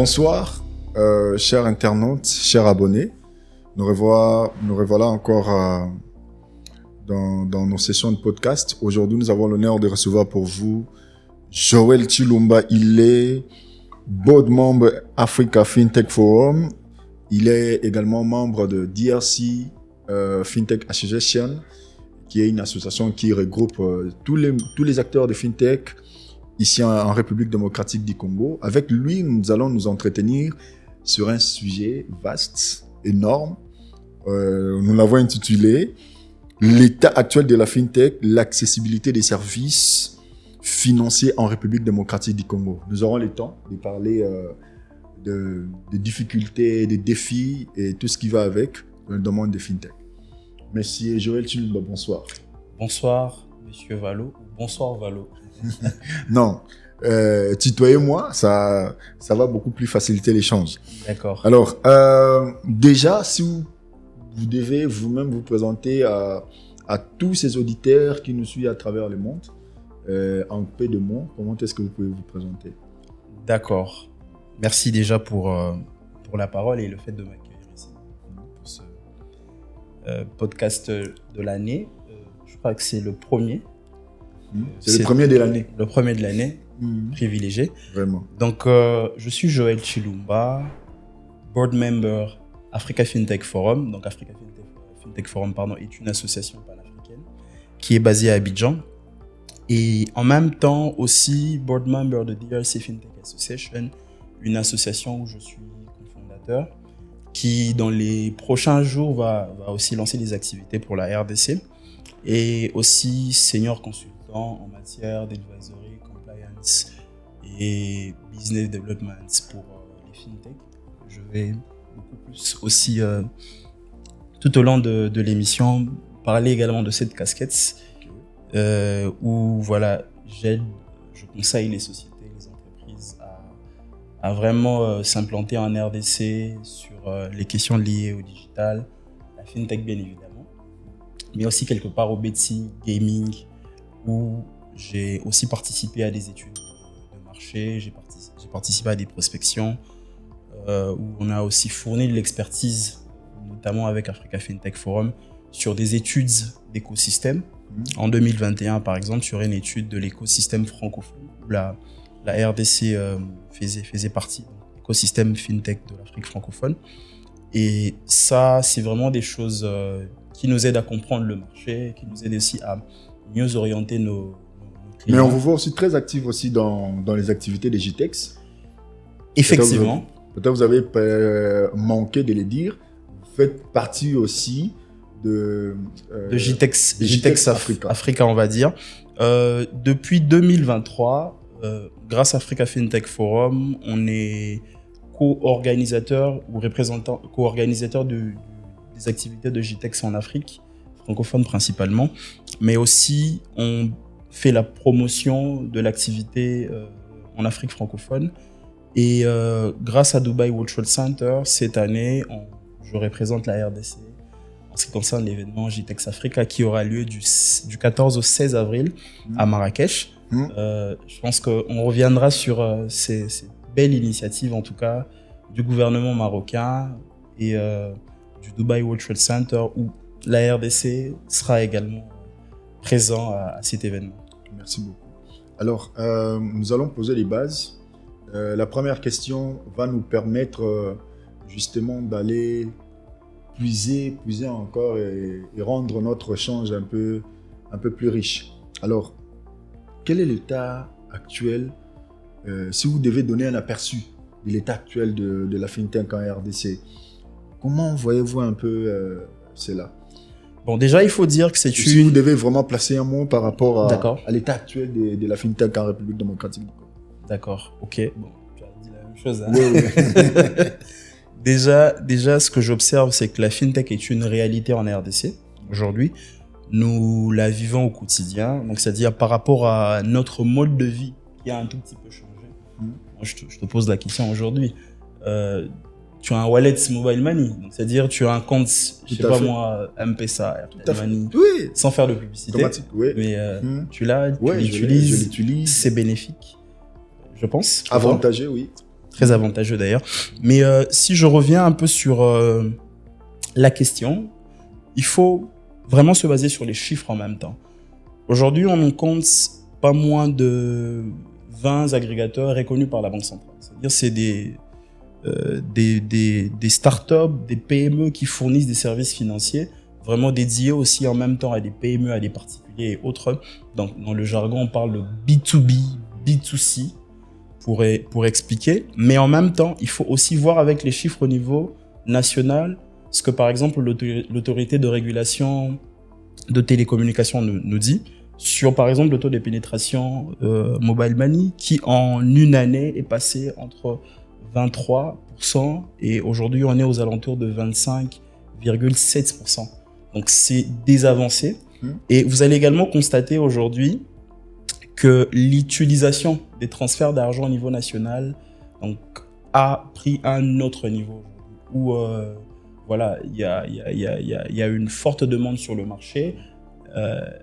Bonsoir, chers internautes, chers abonnés. Nous revoilà encore dans nos sessions de podcast. Aujourd'hui, nous avons l'honneur de recevoir pour vous Joël Chilumba. Il est board member Africa FinTech Forum. Il est également membre de DRC FinTech Association, qui est une association qui regroupe tous les acteurs de FinTech ici en République démocratique du Congo. Avec lui, nous allons nous entretenir sur un sujet vaste, énorme. Nous l'avons intitulé « L'état actuel de la FinTech, l'accessibilité des services financiers en République démocratique du Congo ». Nous aurons le temps de parler des difficultés, des défis et tout ce qui va avec le domaine de FinTech. Monsieur Joël Chilumba, bonsoir. Bonsoir, monsieur Valo. Bonsoir, Valo. Non, tutoyez-moi, ça va beaucoup plus faciliter l'échange. D'accord. Alors, déjà, si vous devez vous-même vous présenter à tous ces auditeurs qui nous suivent à travers le monde, en peu de mots, comment est-ce que vous pouvez vous présenter? D'accord. Merci déjà pour la parole et le fait de m'accueillir ici pour ce podcast de l'année. Je crois que c'est le premier. C'est le premier de l'année. Le premier de l'année, privilégié. Vraiment. Donc, je suis Joël Chilumba, board member Africa FinTech Forum. Donc, Africa FinTech Forum est une association panafricaine qui est basée à Abidjan. Et en même temps aussi board member de DRC FinTech Association, une association où je suis cofondateur, qui dans les prochains jours va aussi lancer des activités pour la RDC. Et aussi senior consultant en matière d'advisory, compliance et business development pour les fintech. Je vais beaucoup plus aussi, tout au long de l'émission, parler également de cette casquette où voilà, je conseille les sociétés, les entreprises à vraiment s'implanter en RDC sur les questions liées au digital, la fintech bien évidemment, mais aussi quelque part au betting, gaming, où j'ai aussi participé à des études de marché, j'ai participé à des prospections, où on a aussi fourni de l'expertise, notamment avec Africa FinTech Forum, sur des études d'écosystème. En 2021, par exemple, sur une étude de l'écosystème francophone, où la RDC faisait partie de l'écosystème FinTech de l'Afrique francophone. Et ça, c'est vraiment des choses qui nous aident à comprendre le marché, qui nous aident aussi à mieux orienter nos clients. Mais on vous voit aussi très actif aussi dans les activités des JTEX. Effectivement. Peut-être vous avez manqué de le dire. Vous faites partie aussi de JTEX Africa, on va dire. Depuis 2023, grâce à Africa FinTech Forum, on est co-organisateur ou co-organisateur des activités de JTEX en Afrique, francophone principalement, mais aussi on fait la promotion de l'activité en Afrique francophone. Et grâce à Dubai World Trade Center, cette année, je représente la RDC en ce qui concerne l'événement JTEX Africa qui aura lieu du 14 au 16 avril à Marrakech. Je pense qu'on reviendra sur ces belles initiatives, en tout cas, du gouvernement marocain et du Dubai World Trade Center, où la RDC sera également présent à cet événement. Merci beaucoup. Alors, nous allons poser les bases. La première question va nous permettre justement d'aller puiser encore et rendre notre échange un peu plus riche. Alors, quel est l'état actuel, si vous devez donner un aperçu de l'état actuel de la FinTech en RDC, comment voyez-vous un peu cela? Bon, déjà, il faut dire que si vous devez vraiment placer un mot par rapport à l'état actuel de la FinTech en République démocratique du Congo. D'accord, ok. Bon, tu as dit la même chose. Hein. Oui. Déjà, ce que j'observe, c'est que la FinTech est une réalité en RDC aujourd'hui. Nous la vivons au quotidien, donc c'est-à-dire par rapport à notre mode de vie qui a un tout petit peu changé. Moi, je te pose la question aujourd'hui. Tu as un wallet mobile money, donc c'est-à-dire tu as un compte, je sais pas moi, M-Pesa, Airtel Money, oui. sans faire de publicité. Automatique, oui. Mais tu l'as, tu je l'utilises, l'utilise. c'est bénéfique, je pense. Avantageux, oui. très avantageux d'ailleurs. Mais si je reviens un peu sur la question, il faut vraiment se baser sur les chiffres en même temps. Aujourd'hui, on en compte pas moins de 20 agrégateurs reconnus par la Banque centrale. C'est-à-dire c'est des startups, des PME qui fournissent des services financiers vraiment dédiés aussi en même temps à des PME, à des particuliers et autres. Donc, dans le jargon, on parle de B2B, B2C pour expliquer. Mais en même temps, il faut aussi voir avec les chiffres au niveau national ce que, par exemple, l'autorité de régulation de télécommunications nous dit sur, par exemple, le taux de pénétration mobile money qui, en une année, est passé entre 23% et aujourd'hui, on est aux alentours de 25,7%. Donc, c'est des avancées. Et vous allez également constater aujourd'hui que l'utilisation des transferts d'argent au niveau national donc, a pris un autre niveau où voilà, il y a une forte demande sur le marché.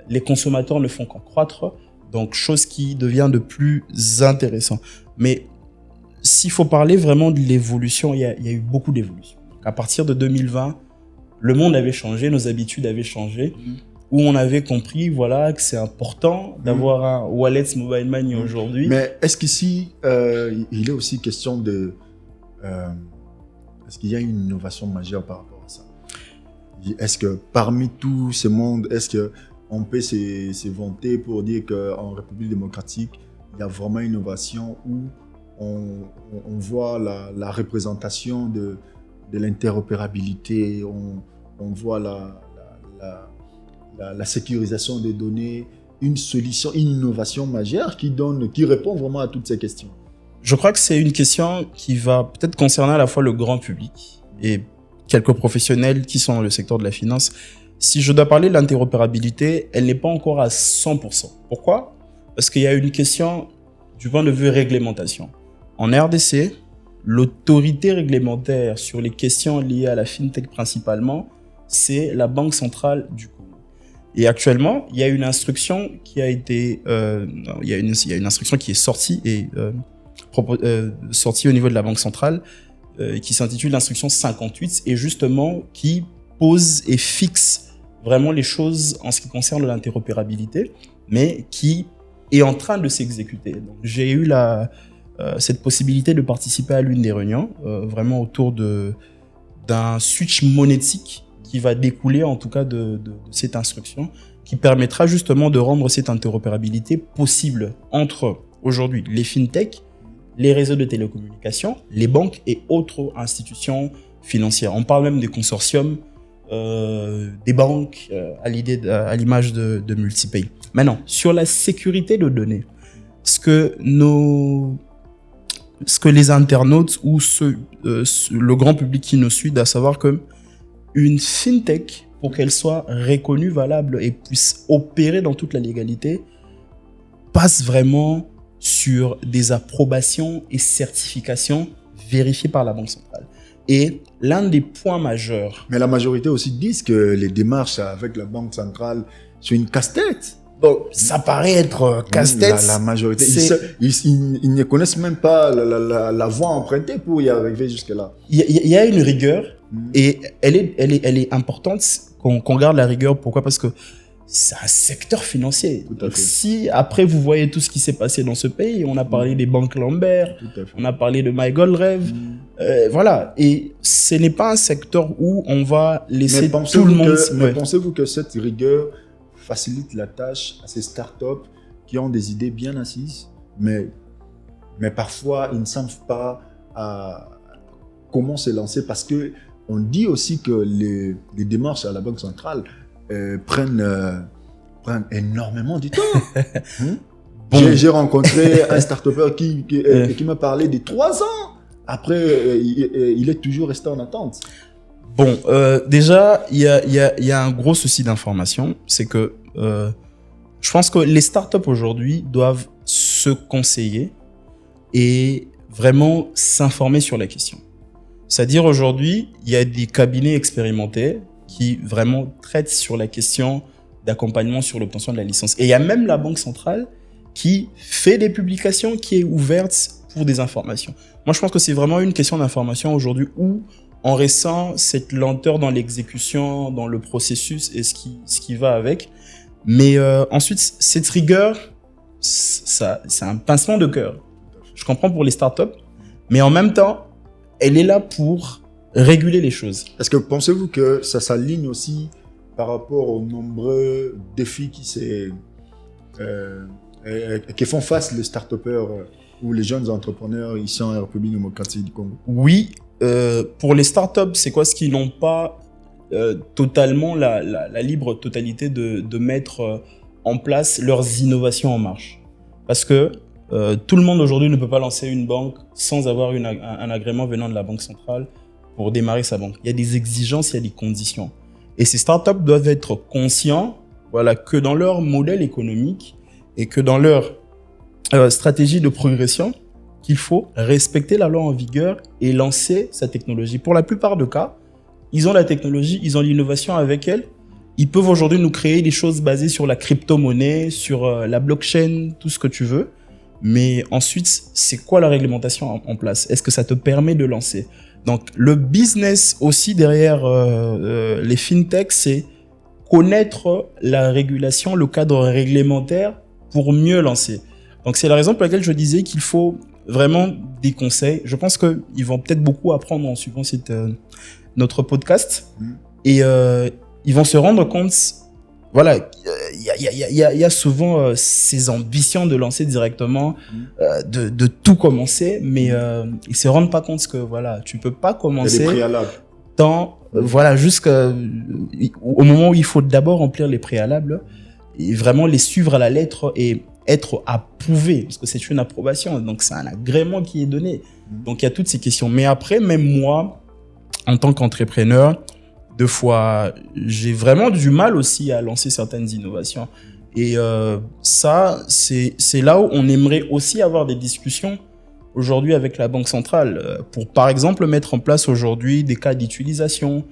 Les consommateurs ne font qu'en croître, donc chose qui devient de plus intéressant. Mais s'il faut parler vraiment de l'évolution, il y a eu beaucoup d'évolutions. À partir de 2020, le monde avait changé, nos habitudes avaient changé, où on avait compris voilà, que c'est important d'avoir un wallet mobile money aujourd'hui. Mais est-ce qu'ici, il est aussi question de... est-ce qu'il y a une innovation majeure par rapport à ça? Est-ce que parmi tous ces mondes, est-ce qu'on peut se vanter pour dire qu'en République démocratique, il y a vraiment une innovation où on voit la représentation de l'interopérabilité, on voit la sécurisation des données, une solution, une innovation majeure qui répond vraiment à toutes ces questions? Je crois que c'est une question qui va peut-être concerner à la fois le grand public et quelques professionnels qui sont dans le secteur de la finance. Si je dois parler de l'interopérabilité, elle n'est pas encore à 100%. Pourquoi? Parce qu'il y a une question du point de vue réglementation. En RDC, l'autorité réglementaire sur les questions liées à la fintech principalement, c'est la Banque centrale du Congo. Et actuellement, il y a une instruction qui a été, il y a une instruction qui est sortie et sortie au niveau de la Banque centrale, qui s'intitule l'instruction 58 et justement qui pose et fixe vraiment les choses en ce qui concerne l'interopérabilité, mais qui est en train de s'exécuter. Donc, j'ai eu cette possibilité de participer à l'une des réunions, vraiment autour d'un switch monétique qui va découler en tout cas de cette instruction, qui permettra justement de rendre cette interopérabilité possible entre aujourd'hui les fintechs, les réseaux de télécommunications, les banques et autres institutions financières. On parle même des consortiums, des banques, à l'image de Multipay. Maintenant, sur la sécurité de données, ce que les internautes ou le grand public qui nous suit doit savoir que une fintech, pour qu'elle soit reconnue, valable et puisse opérer dans toute la légalité, passe vraiment sur des approbations et certifications vérifiées par la Banque centrale. Et l'un des points majeurs... Mais la majorité aussi disent que les démarches avec la Banque centrale sont une casse-tête. Bon, ça paraît être casse-tête. La majorité, ils ne connaissent même pas la voie empruntée pour y arriver jusque-là. Il y a une rigueur et elle est importante qu'on garde la rigueur. Pourquoi? Parce que c'est un secteur financier. Donc, si après vous voyez tout ce qui s'est passé dans ce pays, on a parlé des banques Lambert, on a parlé de MyGoldRêve, voilà. Et ce n'est pas un secteur où on va laisser tout le monde. Mais pensez-vous que cette rigueur facilite la tâche à ces startups qui ont des idées bien assises, mais parfois ils ne savent pas comment se lancer, parce que on dit aussi que les démarches à la Banque centrale prennent énormément du temps. Bon. J'ai rencontré un start-upper qui m'a parlé de 3 ans. Après, il est toujours resté en attente. Bon, déjà, il y a un gros souci d'information. C'est que je pense que les startups aujourd'hui doivent se conseiller et vraiment s'informer sur la question. C'est-à-dire aujourd'hui, il y a des cabinets expérimentés qui vraiment traitent sur la question d'accompagnement sur l'obtention de la licence. Et il y a même la Banque centrale qui fait des publications, qui est ouverte pour des informations. Moi, je pense que c'est vraiment une question d'information aujourd'hui où on ressent cette lenteur dans l'exécution, dans le processus et ce qui va avec. Mais ensuite, cette rigueur, c'est un pincement de cœur. Je comprends pour les startups, mais en même temps, elle est là pour réguler les choses. Est-ce que pensez-vous que ça s'aligne aussi par rapport aux nombreux défis qui font face les start-upers ou les jeunes entrepreneurs ici en République démocratique du Congo? Oui, pour les startups, c'est quoi ce qu'ils n'ont pas totalement la libre totalité de mettre en place leurs innovations en marche. Parce que tout le monde aujourd'hui ne peut pas lancer une banque sans avoir un agrément venant de la Banque centrale pour démarrer sa banque. Il y a des exigences, il y a des conditions. Et ces startups doivent être conscients, voilà, que dans leur modèle économique et que dans leur stratégie de progression, qu'il faut respecter la loi en vigueur et lancer sa technologie. Pour la plupart des cas, ils ont la technologie, ils ont l'innovation avec elle. Ils peuvent aujourd'hui nous créer des choses basées sur la crypto-monnaie, sur la blockchain, tout ce que tu veux. Mais ensuite, c'est quoi la réglementation en place? Est-ce que ça te permet de lancer? Donc, le business aussi derrière les fintechs, c'est connaître la régulation, le cadre réglementaire pour mieux lancer. Donc, c'est la raison pour laquelle je disais qu'il faut vraiment des conseils. Je pense qu'ils vont peut-être beaucoup apprendre en suivant notre podcast. Et ils vont se rendre compte, voilà, il y a souvent ces ambitions de lancer directement, de tout commencer, mais ils se rendent pas compte que voilà, tu peux pas commencer. Il y a des préalables. Voilà, jusqu'au moment où il faut d'abord remplir les préalables et vraiment les suivre à la lettre et être approuvé, parce que c'est une approbation, donc c'est un agrément qui est donné. Donc il y a toutes ces questions. Mais après, même moi, en tant qu'entrepreneur, deux fois, j'ai vraiment du mal aussi à lancer certaines innovations. Et ça, c'est là où on aimerait aussi avoir des discussions aujourd'hui avec la Banque centrale pour, par exemple, mettre en place aujourd'hui des cas d'utilisation,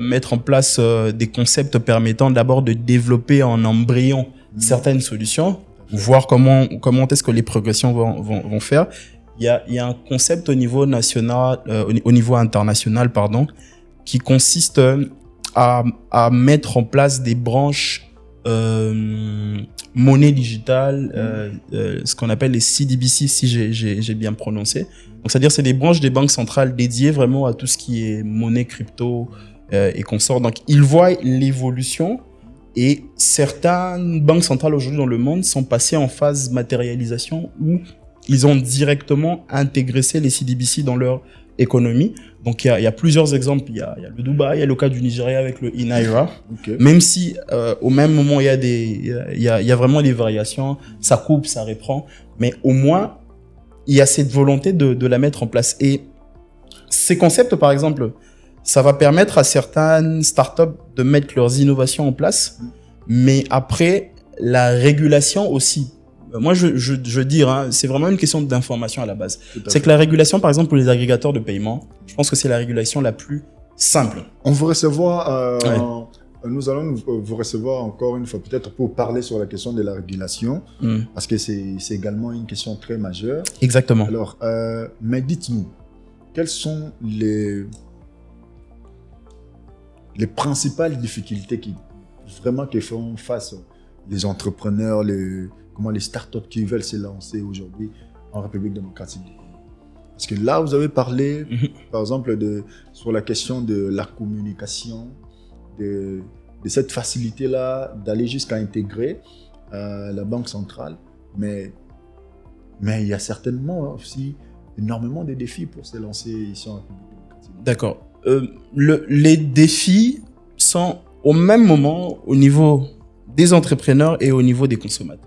mettre en place des concepts permettant d'abord de développer en embryon certaines solutions, voir comment est-ce que les progressions vont faire. Il y a un concept au niveau national, au niveau international, pardon, qui consiste à mettre en place des branches monnaie digitale, ce qu'on appelle les CDBC, si j'ai bien prononcé. Donc, c'est-à-dire c'est des branches des banques centrales dédiées vraiment à tout ce qui est monnaie, crypto et consorts. Donc, ils voient l'évolution et certaines banques centrales aujourd'hui dans le monde sont passées en phase matérialisation où ils ont directement intégré les CDBC dans leur économie. Donc, il y a plusieurs exemples. Il y a le Dubaï, il y a le cas du Nigeria avec le e-Naira. Okay. Même si, au même moment, il y a vraiment des variations. Ça coupe, ça reprend. Mais au moins, il y a cette volonté de la mettre en place. Et ces concepts, par exemple, ça va permettre à certaines startups de mettre leurs innovations en place. Mais après, la régulation aussi. Moi, je dire, hein, c'est vraiment une question d'information à la base. C'est que la régulation, par exemple, pour les agrégateurs de paiement, je pense que c'est la régulation la plus simple. On vous recevoir, nous allons vous recevoir encore une fois, peut-être pour parler sur la question de la régulation, parce que c'est également une question très majeure. Exactement. Alors, mais dites-nous, quelles sont les principales difficultés qui font face les entrepreneurs, les startups qui veulent se lancer aujourd'hui en République démocratique du Congo? Parce que là, vous avez parlé, par exemple, sur la question de la communication, de cette facilité-là d'aller jusqu'à intégrer la Banque centrale. Mais il y a certainement aussi énormément de défis pour se lancer ici en République démocratique. D'accord. Les défis sont au même moment au niveau des entrepreneurs et au niveau des consommateurs.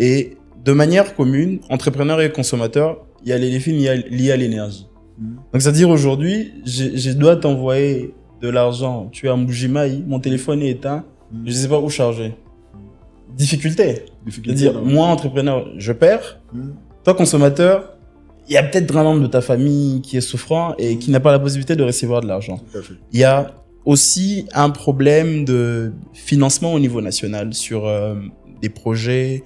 Et de manière commune, entrepreneurs et consommateurs, il y a les défis liés à l'énergie. Donc, c'est-à-dire aujourd'hui, je dois t'envoyer de l'argent. Tu es à Mbujimaï, mon téléphone est éteint, je ne sais pas où charger. Difficulté. C'est-à-dire, moi, entrepreneur, je perds. Toi, consommateur, il y a peut-être un membre de ta famille qui est souffrant et qui n'a pas la possibilité de recevoir de l'argent. Il y a aussi un problème de financement au niveau national sur des projets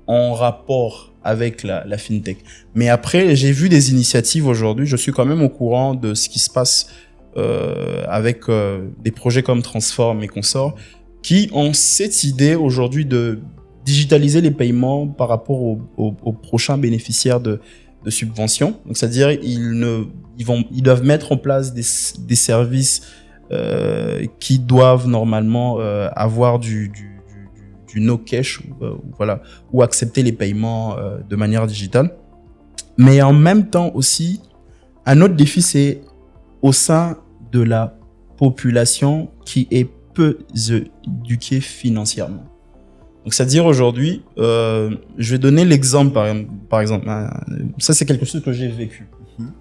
en rapport avec la fintech. Mais après, j'ai vu des initiatives aujourd'hui. Je suis quand même au courant de ce qui se passe avec des projets comme Transform et consorts qui ont cette idée aujourd'hui de digitaliser les paiements par rapport aux prochains bénéficiaires de subventions. Donc, c'est-à-dire ils doivent mettre en place des services qui doivent normalement avoir du no cash, voilà, ou accepter les paiements de manière digitale. Mais en même temps aussi, un autre défi, c'est au sein de la population qui est peu éduquée financièrement. Donc, c'est-à-dire aujourd'hui, je vais donner l'exemple, par exemple, ça c'est quelque chose que j'ai vécu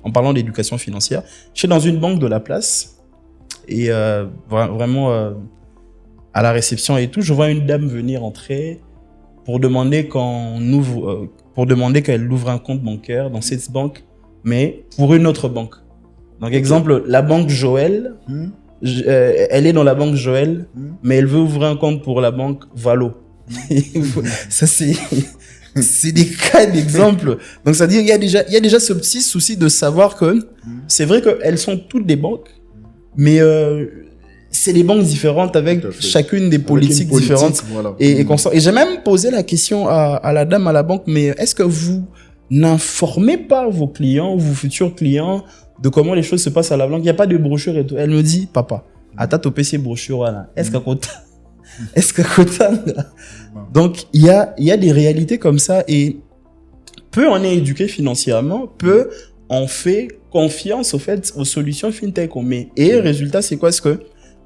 en parlant d'éducation financière. Je suis dans une banque de la place et vraiment à la réception et tout, je vois une dame venir entrer pour demander qu'elle ouvre un compte bancaire dans cette banque, mais pour une autre banque. Donc, exemple, la banque Joël, elle est dans la banque Joël, mais elle veut ouvrir un compte pour la banque Valo. Ça, c'est des cas d'exemple. Donc, c'est-à-dire, il y a déjà ce petit souci de savoir que c'est vrai qu'elles sont toutes des banques, mais c'est des banques différentes avec chacune des politiques différentes. Voilà. Et j'ai même posé la question à la dame à la banque, mais est-ce que vous n'informez pas vos clients, vos futurs clients, de comment les choses se passent à la banque? Il n'y a pas de brochure et tout. Elle me dit, papa, attends ton PC brochure là. Est-ce que donc, il y a des réalités comme ça et peu on est éduqué financièrement, peu on fait confiance au fait aux solutions fintech qu'on met. Et résultat, c'est quoi? C'est que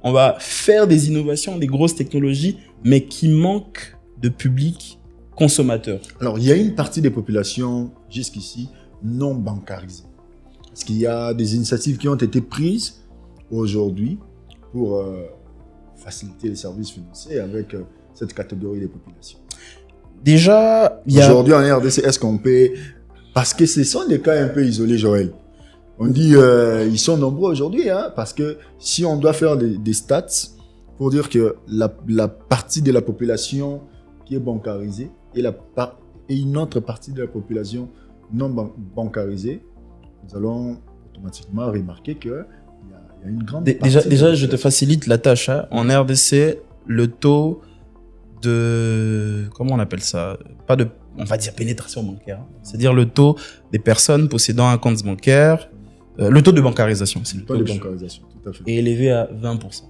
on va faire des innovations, des grosses technologies, mais qui manquent de public consommateur. Alors, il y a une partie des populations jusqu'ici non bancarisées. Est-ce qu'il y a des initiatives qui ont été prises aujourd'hui pour faciliter les services financiers avec cette catégorie de population? Déjà, aujourd'hui en RDC, est-ce qu'on peut... Parce que ce sont des cas un peu isolés, Joël. On dit ils sont nombreux aujourd'hui, hein, parce que si on doit faire des stats pour dire que la partie de la population qui est bancarisée et une autre partie de la population non bancarisée, nous allons automatiquement remarquer qu'il y a une grande partie... Déjà, je te facilite la tâche. Hein. En RDC, le taux de... Comment on appelle ça? On va dire pénétration bancaire. C'est-à-dire le taux des personnes possédant un compte bancaire. Le taux de bancarisation, c'est le taux de bancarisation, tout à fait. Est élevé à 20%.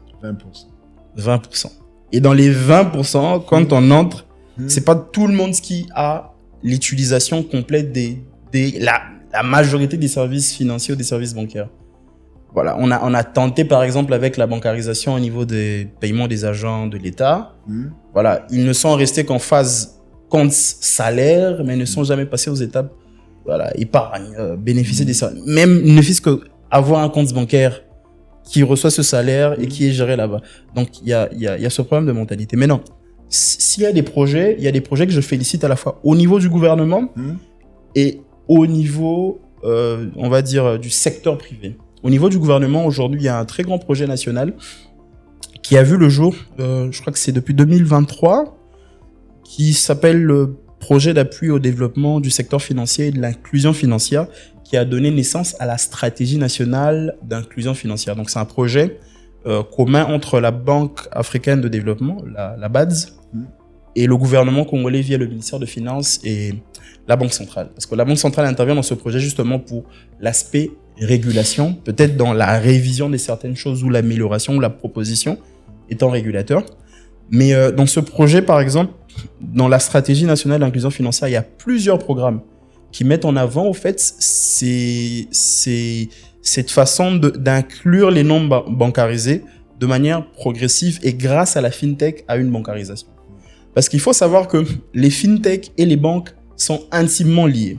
20%. Et dans les 20%, quand on entre, c'est pas tout le monde qui a l'utilisation complète la majorité des services financiers ou des services bancaires. Voilà, on a tenté par exemple avec la bancarisation au niveau des paiements des agents de l'État. Voilà, ils ne sont restés qu'en phase compte salaire, mais ne sont jamais passés aux étapes épargne, bénéficier des salaires. Même ne fût-ce qu'avoir un compte bancaire qui reçoit ce salaire et qui est géré là-bas. Donc il y a ce problème de mentalité. Mais non, s'il y a des projets, il y a des projets que je félicite à la fois au niveau du gouvernement et au niveau, on va dire, du secteur privé. Au niveau du gouvernement, aujourd'hui, il y a un très grand projet national qui a vu le jour, je crois que c'est depuis 2023, qui s'appelle le projet d'appui au développement du secteur financier et de l'inclusion financière, qui a donné naissance à la stratégie nationale d'inclusion financière. Donc, c'est un projet commun entre la Banque africaine de développement, la BADS, et le gouvernement congolais via le ministère de Finances et la Banque centrale. Parce que la Banque centrale intervient dans ce projet justement pour l'aspect régulation, peut-être dans la révision de certaines choses ou l'amélioration ou la proposition étant régulateur. Mais dans ce projet, par exemple, dans la stratégie nationale d'inclusion financière, il y a plusieurs programmes qui mettent en avant, au fait, cette façon d'inclure les non bancarisés de manière progressive et grâce à la fintech à une bancarisation. Parce qu'il faut savoir que les fintech et les banques sont intimement liés.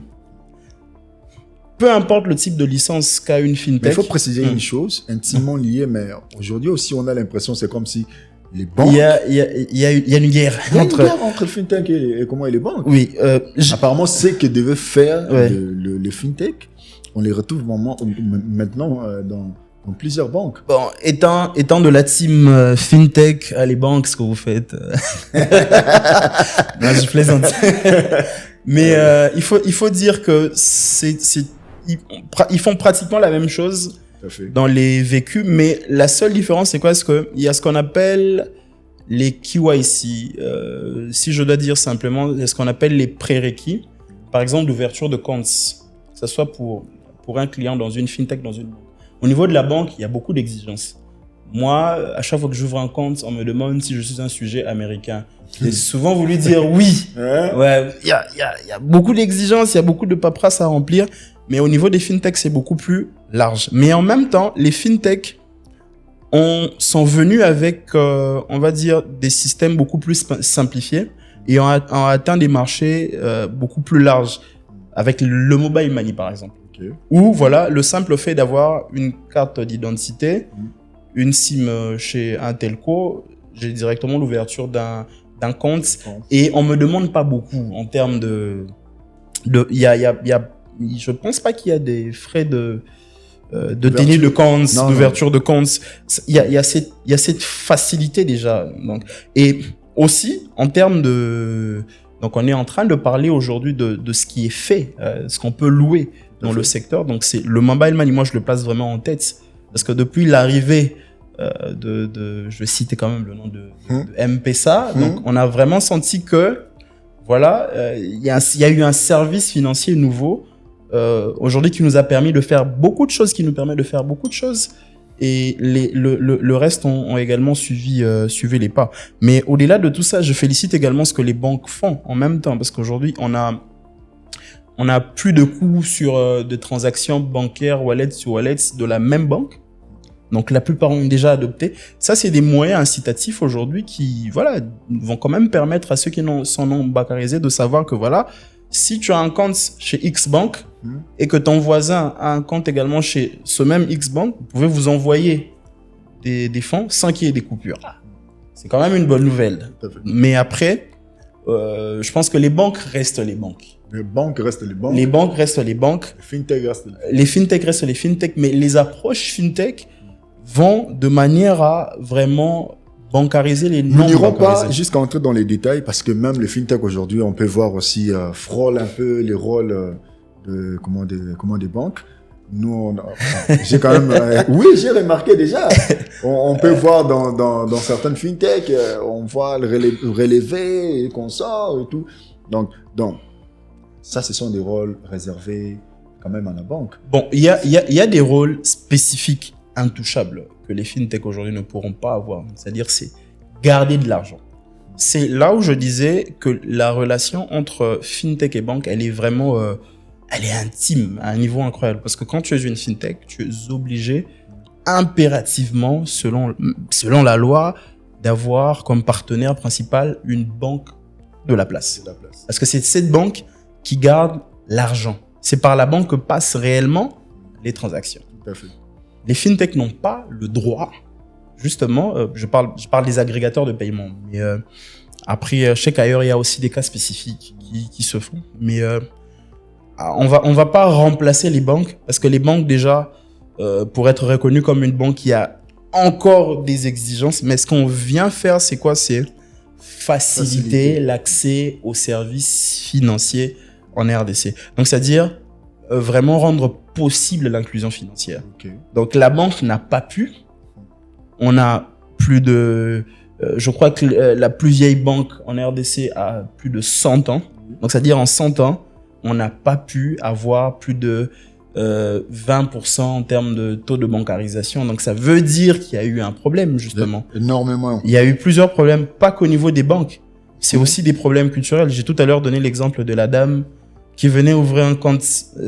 Peu importe le type de licence qu'a une fintech. Mais il faut préciser une chose, intimement lié, mais aujourd'hui aussi on a l'impression c'est comme si les banques... Il y a une guerre. Il y a une guerre entre le fintech et comment et les banques. Oui. Apparemment, c'est que devait faire les fintech. On les retrouve maintenant Donc, plusieurs banques. Bon, étant de la team FinTech, les banques, ce que vous faites. Non, je plaisante. Mais il faut dire que ils font pratiquement la même chose dans les vécus, mais la seule différence, c'est quoi? C'est qu'il y a ce qu'on appelle les KYC. Si je dois dire simplement, il y a ce qu'on appelle les prérequis. Par exemple, l'ouverture de comptes, que ce soit pour un client dans une FinTech, dans une banque. Au niveau de la banque, il y a beaucoup d'exigences. Moi, à chaque fois que j'ouvre un compte, on me demande si je suis un sujet américain. J'ai souvent voulu dire oui. Ouais, il y a beaucoup d'exigences, il y a beaucoup de paperasse à remplir. Mais au niveau des FinTech, c'est beaucoup plus large. Mais en même temps, les FinTech sont venus avec, on va dire, des systèmes beaucoup plus simplifiés et ont atteint des marchés beaucoup plus larges. Avec le mobile money, par exemple. Okay. Ou voilà, le simple fait d'avoir une carte d'identité, une SIM chez un telco, j'ai directement l'ouverture d'un compte et on me demande pas beaucoup en termes je pense pas qu'il y a des frais de délai de compte, d'ouverture de compte. Il y a cette facilité déjà. Donc, et aussi en termes donc on est en train de parler aujourd'hui de ce qui est fait, ce qu'on peut louer dans le secteur. Donc c'est le mobile money, moi je le place vraiment en tête parce que depuis l'arrivée je vais citer quand même le nom de M-Pesa, donc on a vraiment senti que voilà, il y a eu un service financier nouveau aujourd'hui qui nous a permis de faire beaucoup de choses, qui nous permet de faire beaucoup de choses. Et le reste ont également suivi les pas. Mais au-delà de tout ça, je félicite également ce que les banques font en même temps, parce qu'aujourd'hui on a plus de coûts sur des transactions bancaires wallet sur wallet de la même banque. Donc la plupart ont déjà adopté. Ça, c'est des moyens incitatifs aujourd'hui qui voilà vont quand même permettre à ceux qui sont non bancarisés de savoir que voilà, si tu as un compte chez X banque et que ton voisin a un compte également chez ce même X banque, vous pouvez vous envoyer des fonds sans qu'il y ait des coupures. C'est quand même une bonne nouvelle. Mais après, je pense que les banques restent les banques. Les banques restent les banques. Les banques restent les banques. Les fintech restent les fintech. Mais les approches fintech vont de manière à vraiment bancariser les non-bancarisés. Nous n'irons pas jusqu'à entrer dans les détails parce que même les fintech aujourd'hui, on peut voir aussi frôle un peu les rôles des banques. Nous, j'ai quand même, oui, j'ai remarqué déjà. On peut voir dans certaines fintech, on voit le relevé et qu'on sort et tout. Donc, ça, ce sont des rôles réservés quand même à la banque. Bon, il y a des rôles spécifiques, intouchables, que les fintech aujourd'hui ne pourront pas avoir. C'est-à-dire, c'est garder de l'argent. C'est là où je disais que la relation entre fintech et banque, elle est vraiment, elle est intime à un niveau incroyable. Parce que quand tu es une fintech, tu es obligé impérativement, selon la loi, d'avoir comme partenaire principal une banque de la place. Parce que c'est cette banque qui garde l'argent. C'est par la banque que passent réellement les transactions. Tout à fait. Les fintech n'ont pas le droit, justement, je parle des agrégateurs de paiement. Mais après, je sais qu'ailleurs, il y a aussi des cas spécifiques qui se font. Mais on va pas remplacer les banques parce que les banques, déjà, pour être reconnues comme une banque, il y a encore des exigences. Mais ce qu'on vient faire, c'est quoi? C'est faciliter l'accès aux services financiers en RDC. Donc, c'est-à-dire vraiment rendre possible l'inclusion financière. Okay. Donc, la banque n'a pas pu. On a plus de... je crois que la plus vieille banque en RDC a plus de 100 ans. Donc, c'est-à-dire en 100 ans, on n'a pas pu avoir plus de 20% en termes de taux de bancarisation. Donc, ça veut dire qu'il y a eu un problème, justement. Énormément. Il y a eu plusieurs problèmes, pas qu'au niveau des banques. C'est aussi des problèmes culturels. J'ai tout à l'heure donné l'exemple de la dame qui venait ouvrir un compte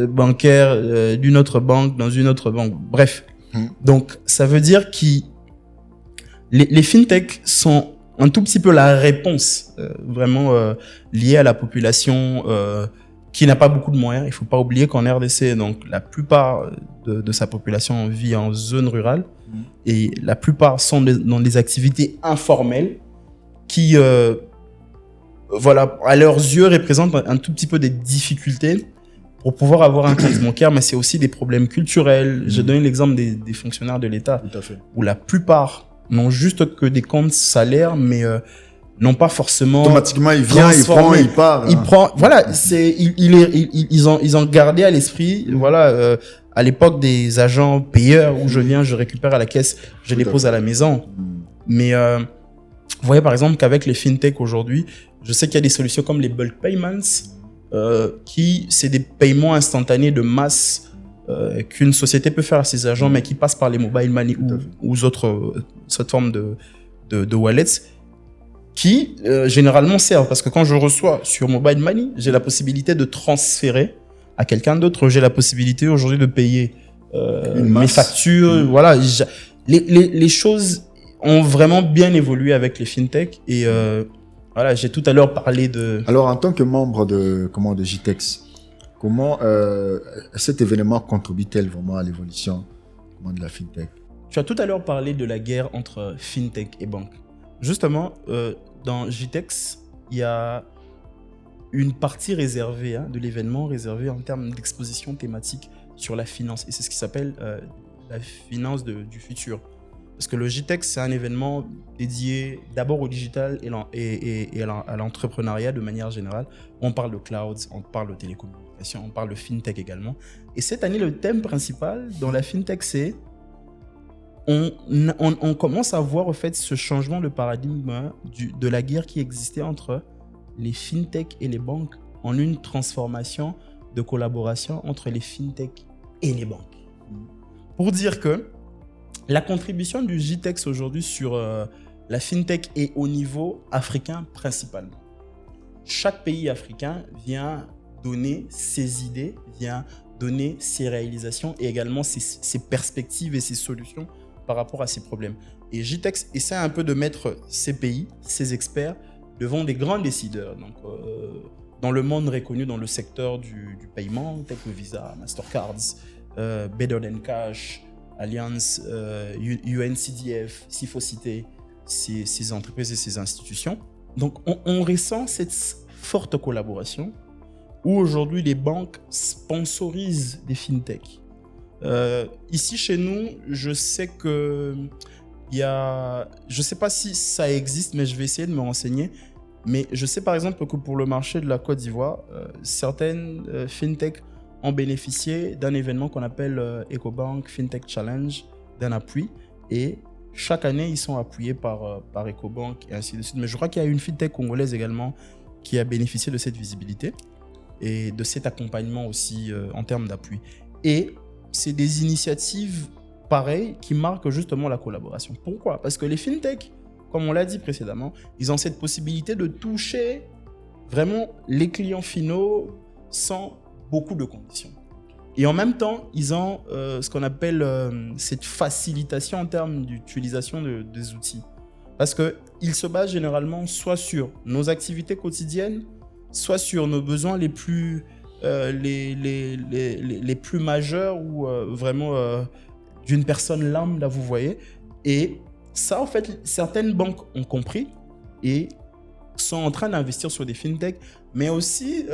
bancaire d'une autre banque dans une autre banque. Bref. Donc, ça veut dire que les fintech sont un tout petit peu la réponse vraiment liée à la population qui n'a pas beaucoup de moyens. Il faut pas oublier qu'en RDC, donc, la plupart de sa population vit en zone rurale et la plupart sont dans des activités informelles qui voilà, à leurs yeux, représentent un tout petit peu des difficultés pour pouvoir avoir un compte bancaire, mais c'est aussi des problèmes culturels. J'ai donné l'exemple des fonctionnaires de l'État, Tout à fait. où la plupart n'ont juste que des comptes salaires, mais n'ont pas forcément Automatiquement, il vient, il prend, il part. il prend, voilà, ils ont gardé à l'esprit, voilà, à l'époque des agents payeurs où je viens, je récupère à la caisse, je Tout à dépose fait. à la maison. Mais vous voyez par exemple qu'avec les fintech aujourd'hui, je sais qu'il y a des solutions comme les bulk payments, qui c'est des paiements instantanés de masse qu'une société peut faire à ses agents, mais qui passent par les mobile money ou autres cette forme de wallets, qui généralement servent, parce que quand je reçois sur mobile money, j'ai la possibilité de transférer à quelqu'un d'autre, j'ai la possibilité aujourd'hui de payer mes factures, voilà, les choses ont vraiment bien évolué avec les fintech et voilà, j'ai tout à l'heure parlé de... Alors, en tant que membre de JTEX, comment cet événement contribue-t-il vraiment à l'évolution de la fintech? Tu as tout à l'heure parlé de la guerre entre fintech et banque. Justement, dans JTEX, il y a une partie réservée de l'événement, réservée en termes d'exposition thématique sur la finance. Et c'est ce qui s'appelle la finance du futur. Parce que le JTEX, c'est un événement dédié d'abord au digital et à l'entrepreneuriat de manière générale. On parle de clouds, on parle de télécommunications, on parle de fintech également. Et cette année, le thème principal dans la fintech, c'est on commence à voir en fait ce changement de paradigme de la guerre qui existait entre les fintech et les banques en une transformation de collaboration entre les fintech et les banques. Pour dire que la contribution du JTEX aujourd'hui sur la fintech est au niveau africain principalement. Chaque pays africain vient donner ses idées, vient donner ses réalisations et également ses perspectives et ses solutions par rapport à ces problèmes. Et JTEX essaie un peu de mettre ces pays, ces experts, devant des grands décideurs. Donc, dans le monde reconnu dans le secteur du paiement, tel que Visa, Mastercards, Better Than Cash, Allianz, UNCDF, s'il faut citer ces entreprises et ces institutions. Donc, on ressent cette forte collaboration où aujourd'hui les banques sponsorisent des fintech. Ici chez nous, je sais que je sais pas si ça existe, mais je vais essayer de me renseigner. Mais je sais par exemple que pour le marché de la Côte d'Ivoire, certaines fintech ont bénéficié d'un événement qu'on appelle EcoBank Fintech Challenge, d'un appui. Et chaque année, ils sont appuyés par EcoBank et ainsi de suite. Mais je crois qu'il y a une fintech congolaise également qui a bénéficié de cette visibilité et de cet accompagnement aussi en termes d'appui. Et c'est des initiatives pareilles qui marquent justement la collaboration. Pourquoi? Parce que les fintech, comme on l'a dit précédemment, ils ont cette possibilité de toucher vraiment les clients finaux sans beaucoup de conditions. Et en même temps, ils ont ce qu'on appelle cette facilitation en termes d'utilisation des outils. Parce qu'ils se basent généralement soit sur nos activités quotidiennes, soit sur nos besoins les plus majeurs ou vraiment d'une personne lambda, vous voyez. Et ça, en fait, certaines banques ont compris et sont en train d'investir sur des fintech, mais aussi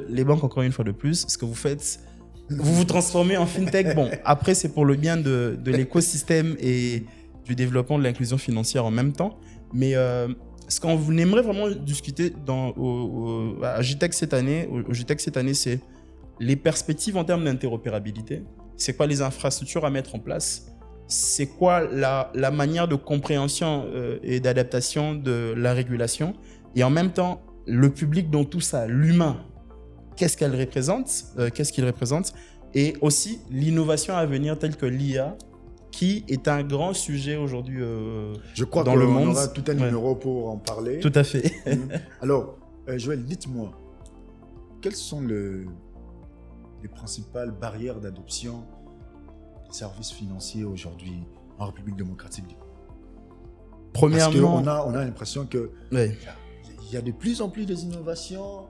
les banques, encore une fois de plus, ce que vous faites, vous vous transformez en fintech. Bon, après, c'est pour le bien de l'écosystème et du développement de l'inclusion financière en même temps. Mais ce qu'on aimerait vraiment discuter à JTEX cette année, c'est les perspectives en termes d'interopérabilité. C'est quoi les infrastructures à mettre en place? C'est quoi la manière de compréhension et d'adaptation de la régulation? Et en même temps, le public dans tout ça, l'humain, qu'est-ce qu'il représente? Et aussi l'innovation à venir telle que l'IA, qui est un grand sujet aujourd'hui Je crois dans le monde. On aura tout un numéro pour en parler. Tout à fait. Alors, Joël, dites-moi, quelles sont les principales barrières d'adoption des services financiers aujourd'hui en République démocratique du Congo? Premièrement, parce qu'on a l'impression que il y a de plus en plus d'innovations,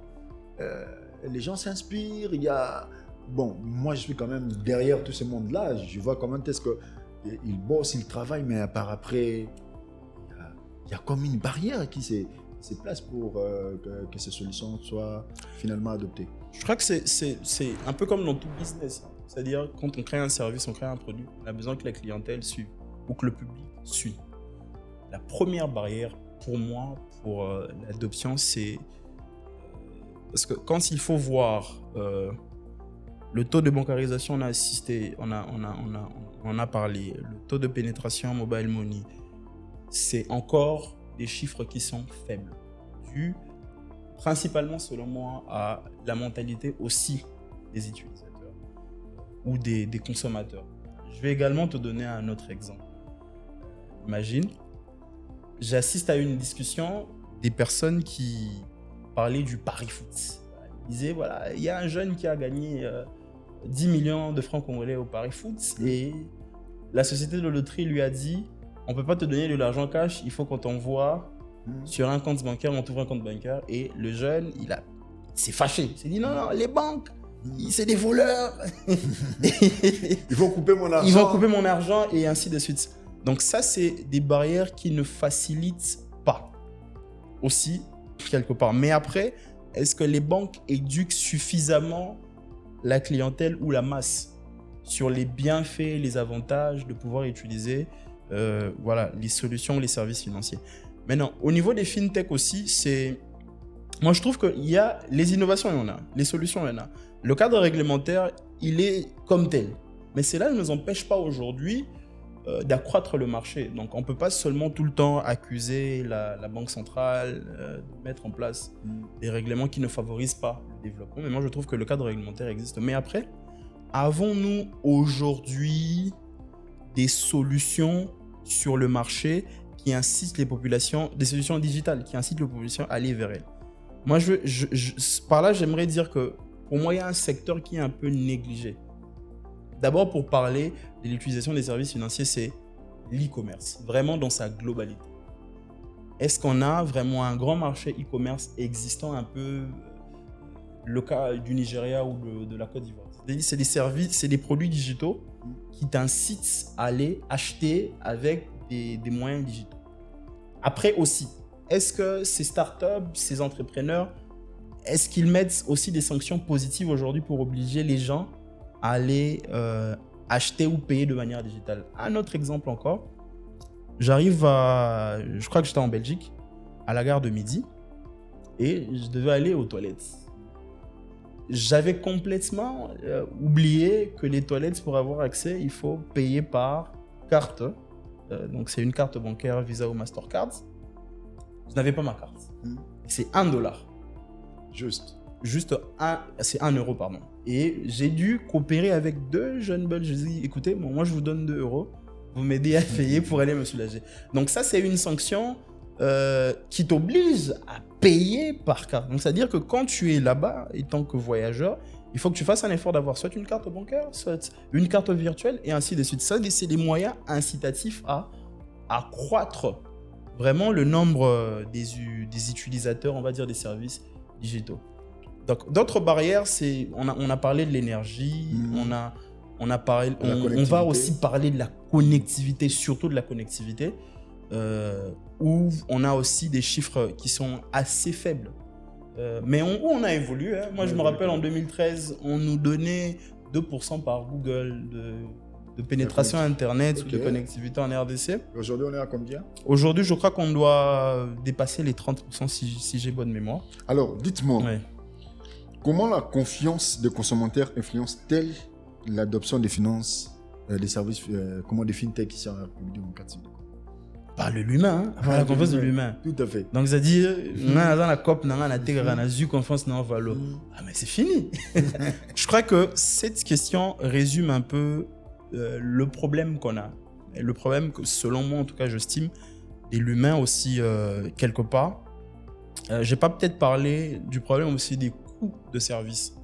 les gens s'inspirent, Bon, moi je suis quand même derrière tout ce monde-là, je vois comment est-ce qu'ils bossent, ils travaillent, mais par après, il y a comme une barrière qui c'est place pour que ces solutions soient finalement adoptées. Je crois que c'est un peu comme dans tout business. C'est-à-dire, quand on crée un service, on crée un produit, on a besoin que la clientèle suive ou que le public suive. La première barrière pour moi, pour l'adoption, c'est parce que quand il faut voir le taux de bancarisation, on a assisté, on a parlé, le taux de pénétration mobile money, c'est encore des chiffres qui sont faibles, dû principalement, selon moi, à la mentalité aussi des utilisateurs ou des consommateurs. Je vais également te donner un autre exemple. Imagine, j'assiste à une discussion des personnes qui parlaient du pari foot. Ils disaient, voilà, il y a un jeune qui a gagné 10 millions de francs congolais au pari foot et la société de loterie lui a dit, on ne peut pas te donner de l'argent cash, il faut qu'on t'envoie sur un compte bancaire, on t'ouvre un compte bancaire. Et le jeune, il s'est fâché. Il s'est dit, non, les banques, c'est des voleurs. Ils vont couper mon argent. Ils vont couper mon argent et ainsi de suite. Donc ça, c'est des barrières qui ne facilitent pas aussi, quelque part. Mais après, est-ce que les banques éduquent suffisamment la clientèle ou la masse sur les bienfaits, les avantages de pouvoir utiliser les solutions, les services financiers? Maintenant, au niveau des fintech aussi, moi je trouve qu'il y a les innovations, il y en a, les solutions, il y en a. Le cadre réglementaire, il est comme tel. Mais cela ne nous empêche pas aujourd'hui d'accroître le marché. Donc on ne peut pas seulement tout le temps accuser la Banque centrale de mettre en place des règlements qui ne favorisent pas le développement. Mais moi je trouve que le cadre réglementaire existe. Mais après, avons-nous aujourd'hui des solutions sur le marché qui incitent les populations, des solutions digitales qui incitent les populations à aller vers elles? Moi, par là, j'aimerais dire que pour moi, il y a un secteur qui est un peu négligé. D'abord, pour parler de l'utilisation des services financiers, c'est l'e-commerce, vraiment dans sa globalité. Est-ce qu'on a vraiment un grand marché e-commerce existant, un peu le cas du Nigeria ou de la Côte d'Ivoire? C'est des services, c'est des produits digitaux qui t'incitent à aller acheter avec des moyens digitaux. Après aussi, est-ce que ces startups, ces entrepreneurs, est-ce qu'ils mettent aussi des sanctions positives aujourd'hui pour obliger les gens à aller acheter ou payer de manière digitale? Un autre exemple encore, je crois que j'étais en Belgique, à la gare de Midi, et je devais aller aux toilettes. J'avais complètement oublié que les toilettes, pour avoir accès, il faut payer par carte. Donc c'est une carte bancaire Visa ou Mastercard. Je n'avais pas ma carte. C'est $1. C'est 1 euro, pardon. Et j'ai dû coopérer avec 2 jeunes Belges. Je dis, écoutez, moi je vous donne 2 euros. Vous m'aidez à payer pour aller me soulager. Donc ça, c'est une sanction qui t'oblige à payer par carte. Donc c'est-à-dire que quand tu es là-bas, et tant que voyageur, il faut que tu fasses un effort d'avoir soit une carte bancaire, soit une carte virtuelle, et ainsi de suite. Ça, c'est des moyens incitatifs à accroître vraiment le nombre des utilisateurs, on va dire, des services digitaux. Donc, d'autres barrières, on a parlé de l'énergie, on va aussi parler de la connectivité, surtout de la connectivité, où on a aussi des chiffres qui sont assez faibles. Mais on a évolué. Hein. Moi, je me rappelle, en 2013, on nous donnait 2% par Google de pénétration Internet ou de connectivité en RDC. Aujourd'hui, on est à combien? Aujourd'hui, je crois qu'on doit dépasser les 30% si j'ai bonne mémoire. Alors, dites-moi, comment la confiance des consommateurs influence-t-elle l'adoption des finances, des services, des fintech ici en République démocratique? Par l'humain, avoir la confiance de l'humain. Tout à fait. Donc, c'est-à-dire, dans la COP, dans la TEG, on a eu confiance dans Valo. Ah, mais c'est fini. Je crois que cette question résume un peu le problème qu'on a. Et le problème que, selon moi, en tout cas, j'estime, et l'humain aussi, quelque part. J'ai pas peut-être parlé du problème aussi des coûts de service.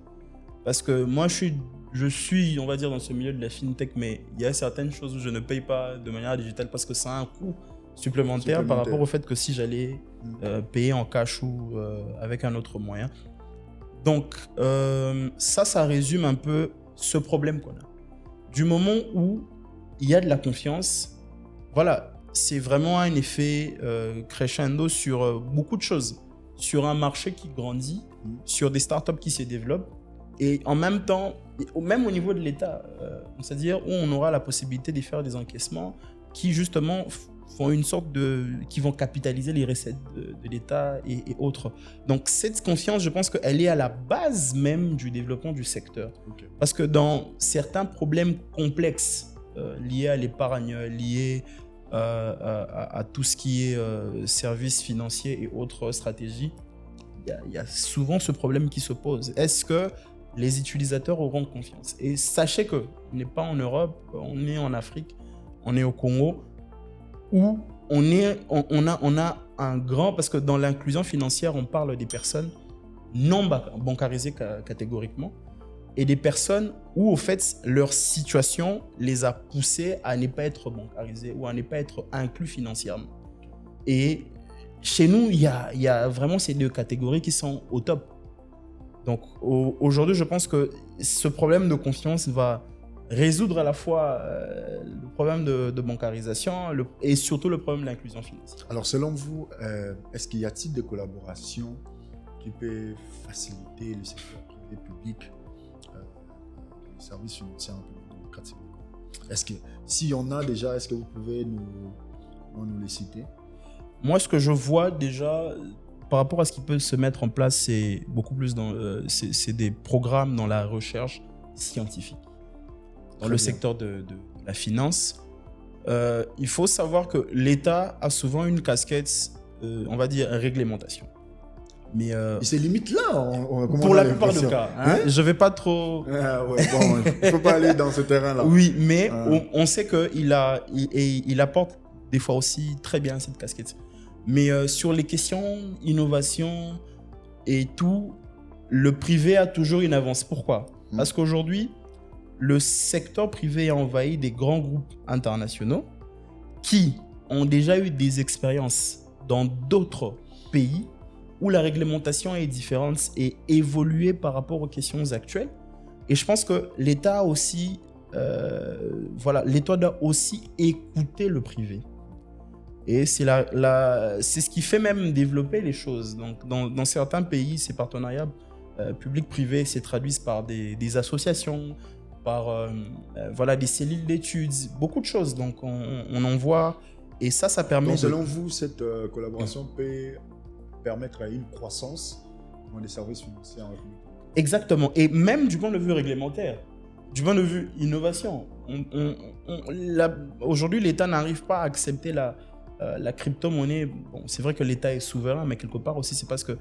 Parce que moi, je suis, on va dire, dans ce milieu de la fintech, mais il y a certaines choses où je ne paye pas de manière digitale parce que ça a un coût supplémentaire par rapport au fait que si j'allais payer en cash ou avec un autre moyen. Donc, ça résume un peu ce problème qu'on a. Du moment où il y a de la confiance, voilà, c'est vraiment un effet crescendo sur beaucoup de choses. Sur un marché qui grandit, sur des startups qui se développent. Et en même temps, même au niveau de l'État, c'est-à-dire où on aura la possibilité de faire des encaissements qui justement font une sorte qui vont capitaliser les recettes de l'État et autres. Donc cette confiance, je pense qu'elle est à la base même du développement du secteur. Okay. Parce que dans certains problèmes complexes liés à l'épargne, liés à tout ce qui est services financiers et autres stratégies, il y a souvent ce problème qui se pose. Est-ce que les utilisateurs auront confiance? Et sachez qu'on n'est pas en Europe, on est en Afrique, on est au Congo, où on a un grand... Parce que dans l'inclusion financière, on parle des personnes non bancarisées catégoriquement et des personnes où, au fait, leur situation les a poussées à ne pas être bancarisées ou à ne pas être inclus financièrement. Et chez nous, il y a vraiment ces deux catégories qui sont au top. Donc aujourd'hui, je pense que ce problème de confiance va résoudre à la fois le problème de bancarisation et surtout le problème de l'inclusion financière. Alors selon vous, est-ce qu'il y a-t-il des collaborations qui peuvent faciliter le secteur privé public, les services financiers en République démocratique? Est-ce que s'il y en a déjà, est-ce que vous pouvez nous les citer? Moi, ce que je vois déjà par rapport à ce qui peut se mettre en place, c'est beaucoup plus c'est des programmes dans la recherche scientifique. Dans le secteur de la finance, il faut savoir que l'État a souvent une casquette, on va dire, réglementation. Mais c'est limite là, pour la plupart des cas. Hein, je ne vais pas trop... il ne faut pas aller dans ce terrain-là. Oui, mais on sait qu'il apporte des fois aussi très bien cette casquette. Mais sur les questions innovation et tout, le privé a toujours une avance. Pourquoi? Parce qu'aujourd'hui, le secteur privé a envahi des grands groupes internationaux qui ont déjà eu des expériences dans d'autres pays où la réglementation est différente et évoluée par rapport aux questions actuelles. Et je pense que l'État aussi, l'État doit aussi écouter le privé. Et c'est ce qui fait même développer les choses. Donc, dans certains pays, ces partenariats publics-privés se traduisent par des associations, par des cellules d'études, beaucoup de choses. Donc, on en voit. Et ça permet... Donc, selon vous, cette collaboration peut permettre à une croissance dans les services financiers en République? Exactement. Et même du point de vue réglementaire, du point de vue innovation. Aujourd'hui, l'État n'arrive pas à accepter la crypto-monnaie. Bon, c'est vrai que l'État est souverain, mais quelque part aussi, c'est parce que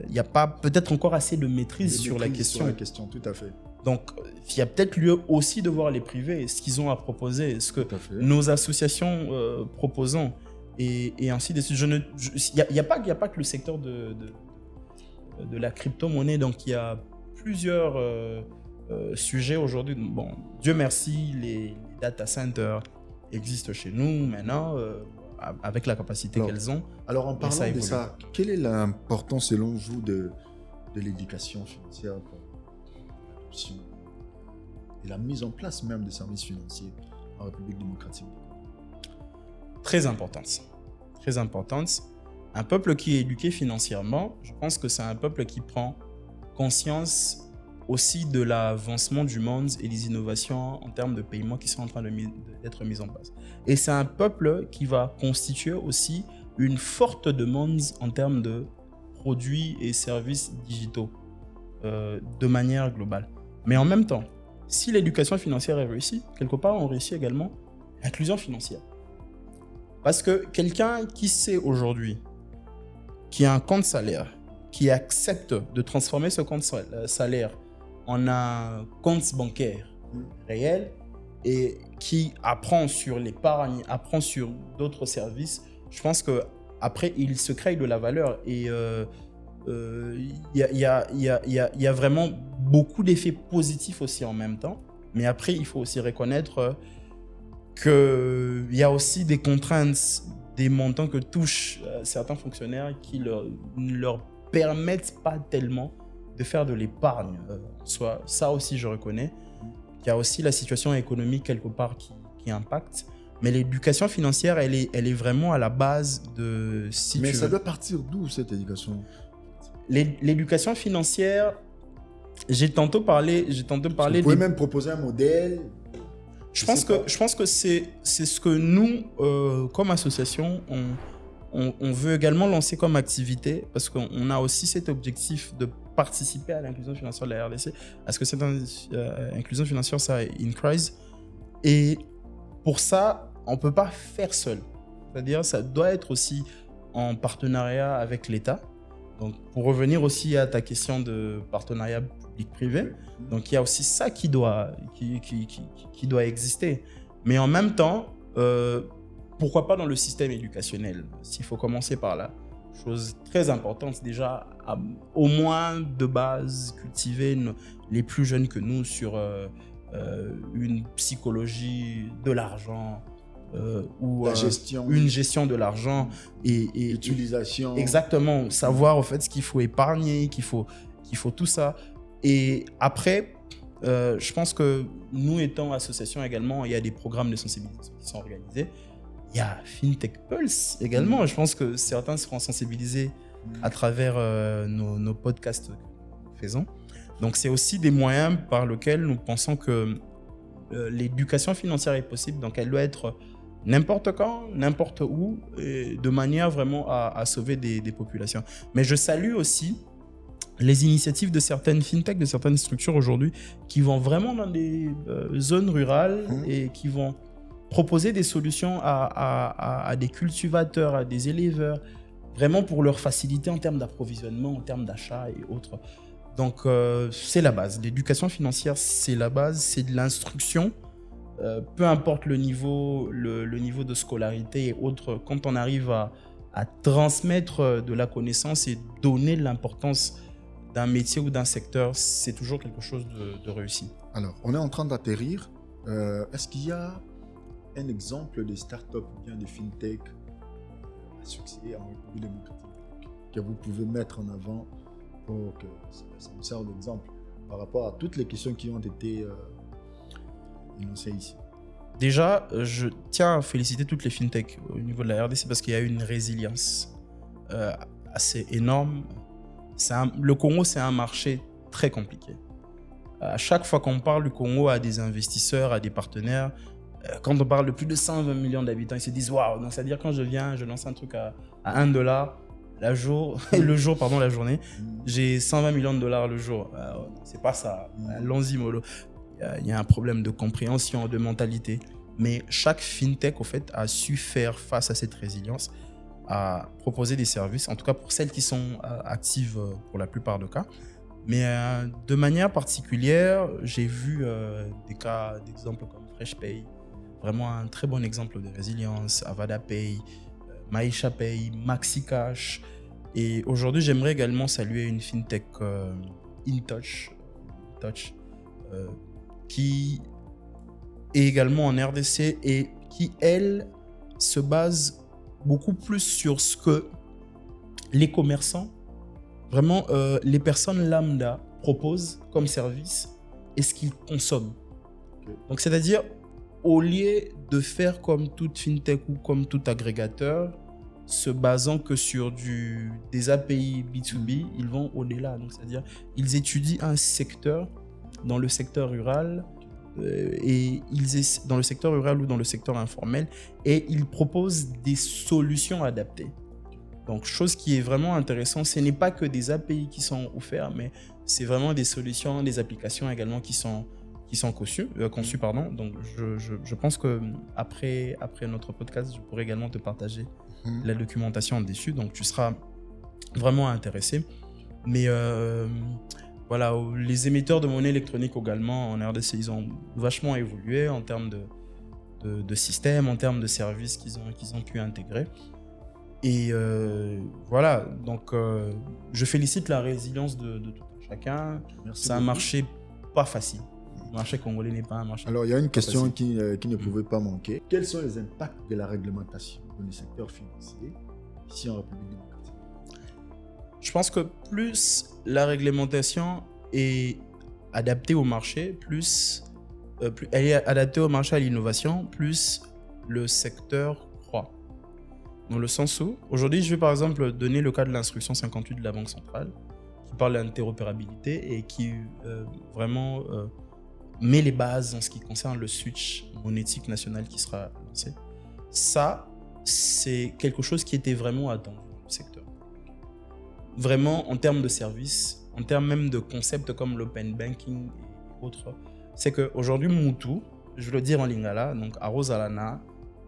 il n'y a pas peut-être encore assez de maîtrise sur la question. Tout à fait. Donc, il y a peut-être lieu aussi de voir les privés, ce qu'ils ont à proposer, ce que nos associations proposent, et ainsi de suite. Il n'y a pas que le secteur de la crypto-monnaie, donc il y a plusieurs sujets aujourd'hui. Bon, Dieu merci, les data centers existent chez nous maintenant, avec la capacité qu'elles ont. Alors, en parlant de ça, quelle est l'importance, selon vous, de l'éducation financière pour l'adoption et la mise en place même des services financiers en République démocratique? Très importante. Très importante. Un peuple qui est éduqué financièrement, je pense que c'est un peuple qui prend conscience aussi de l'avancement du monde et des innovations en termes de paiement qui sont en train d'être mises en place. Et c'est un peuple qui va constituer aussi une forte demande en termes de produits et services digitaux de manière globale. Mais en même temps, si l'éducation financière est réussie, quelque part, on réussit également l'inclusion financière. Parce que quelqu'un qui sait aujourd'hui, qui a un compte salaire, qui accepte de transformer ce compte salaire en un compte bancaire réel et qui apprend sur l'épargne, apprend sur d'autres services, je pense qu'après, il se crée de la valeur. Et y a vraiment beaucoup d'effets positifs aussi en même temps. Mais après, il faut aussi reconnaître qu'il y a aussi des contraintes, des montants que touchent certains fonctionnaires qui ne leur permettent pas tellement de faire de l'épargne. Ça aussi, je reconnais. Il y a aussi la situation économique quelque part qui impacte. Mais l'éducation financière, elle est vraiment à la base de... Mais ça doit partir d'où, cette éducation? L'éducation financière, j'ai tantôt parlé... Vous pouvez même proposer un modèle. Je pense que c'est ce que nous, comme association, on veut également lancer comme activité, parce qu'on a aussi cet objectif de participer à l'inclusion financière de la RDC, parce que cette inclusion financière, ça increase. Et pour ça, on ne peut pas faire seul. C'est-à-dire, ça doit être aussi en partenariat avec l'État. Donc, pour revenir aussi à ta question de partenariat public-privé, donc il y a aussi ça qui doit exister. Mais en même temps, pourquoi pas dans le système éducationnel, s'il faut commencer par là. Chose très importante déjà, au moins de base, cultiver les plus jeunes que nous sur une psychologie de l'argent, ou une gestion de l'argent et l'utilisation. Exactement, savoir en fait ce qu'il faut épargner, qu'il faut tout ça. Et après, je pense que nous étant association également, il y a des programmes de sensibilisation qui sont organisés. Il y a FinTech Pulse également. Je pense que certains seront sensibilisés à travers nos podcasts que nous faisons. Donc, c'est aussi des moyens par lesquels nous pensons que l'éducation financière est possible. Donc, elle doit être n'importe quand, n'importe où, et de manière vraiment à sauver des populations. Mais je salue aussi les initiatives de certaines FinTech, de certaines structures aujourd'hui qui vont vraiment dans des zones rurales et qui vont proposer des solutions à des cultivateurs, à des éleveurs, vraiment pour leur faciliter en termes d'approvisionnement, en termes d'achat et autres. Donc, c'est la base. L'éducation financière, c'est la base, c'est de l'instruction. Peu importe le niveau de scolarité et autres, quand on arrive à transmettre de la connaissance et donner l'importance d'un métier ou d'un secteur, c'est toujours quelque chose de réussi. Alors, on est en train d'atterrir. Est-ce qu'il y a un exemple de start-up ou bien de fintech à succès en République démocratique que vous pouvez mettre en avant pour que ça nous serve d'exemple par rapport à toutes les questions qui ont été énoncées ici? Déjà, je tiens à féliciter toutes les fintech au niveau de la RDC parce qu'il y a une résilience assez énorme. Le Congo, c'est un marché très compliqué. À chaque fois qu'on parle du Congo à des investisseurs, à des partenaires, quand on parle de plus de 120 millions d'habitants, ils se disent « Waouh !» Donc, c'est-à-dire quand je viens, je lance un truc à $1 la journée, j'ai 120 millions de dollars le jour. C'est pas ça. Allons-y, mollo. Il y a un problème de compréhension, de mentalité. Mais chaque fintech, au fait, a su faire face à cette résilience, à proposer des services, en tout cas pour celles qui sont actives pour la plupart des cas. Mais de manière particulière, j'ai vu des cas d'exemples comme FreshPay, vraiment un très bon exemple de résilience, Avada Pay, Maisha Pay, MaxiCash. Et aujourd'hui, j'aimerais également saluer une fintech InTouch, qui est également en RDC et qui, elle, se base beaucoup plus sur ce que les commerçants, vraiment les personnes lambda proposent comme service et ce qu'ils consomment. Okay. Donc, c'est-à-dire, au lieu de faire comme toute fintech ou comme tout agrégateur, se basant que sur des API B2B, ils vont au-delà. Donc, c'est-à-dire, ils étudient un secteur dans le secteur rural dans le secteur rural ou dans le secteur informel et ils proposent des solutions adaptées. Donc, chose qui est vraiment intéressante, ce n'est pas que des API qui sont offerts, mais c'est vraiment des solutions, des applications également qui sont conçues. Donc, je pense qu'après notre podcast, je pourrai également te partager la documentation dessus. Donc, tu seras vraiment intéressé. Mais voilà, les émetteurs de monnaie électronique également en RDC, ils ont vachement évolué en termes de système, en termes de services qu'ils ont pu intégrer. Et voilà, donc je félicite la résilience de tout un chacun. C'est un marché pas facile. Le marché congolais n'est pas un marché. Alors, il y a une question qui ne pouvait pas manquer. Quels sont les impacts de la réglementation dans le secteur financier ici en République démocratique? Je pense que plus la réglementation est adaptée au marché, plus elle est adaptée au marché, à l'innovation, plus le secteur croît. Dans le sens où, aujourd'hui, je vais par exemple donner le cas de l'instruction 58 de la Banque centrale, qui parle d'interopérabilité et qui vraiment met les bases en ce qui concerne le switch monétique national qui sera lancé. Ça, c'est quelque chose qui était vraiment attendu dans le secteur. Vraiment, en termes de services, en termes même de concepts comme l'open banking et autres, c'est qu'aujourd'hui, Moutou, je veux le dire en lingala, donc Arozalana,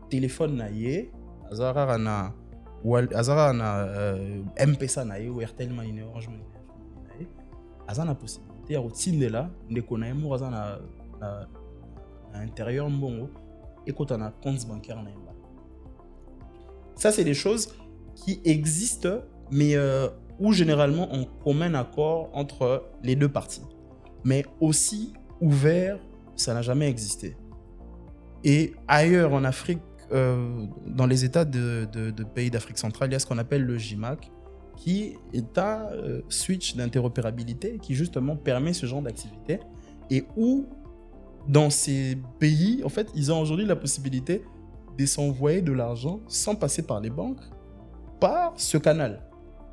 téléphone naïe, Azara na M-Pesa naïe, ou Airtel Money, Orange Money naïe, Azana la possibilité, à Rotindela, de connaître Azana à l'intérieur mbongo, et quand on a compte bancaire naïe. Ça, c'est des choses qui existent, mais où généralement on commun accord entre les deux parties. Mais aussi ouvert, ça n'a jamais existé. Et ailleurs en Afrique, dans les États de pays d'Afrique centrale, il y a ce qu'on appelle le JIMAC, qui est un switch d'interopérabilité qui justement permet ce genre d'activité et où, dans ces pays, en fait, ils ont aujourd'hui la possibilité de s'envoyer de l'argent sans passer par les banques, par ce canal.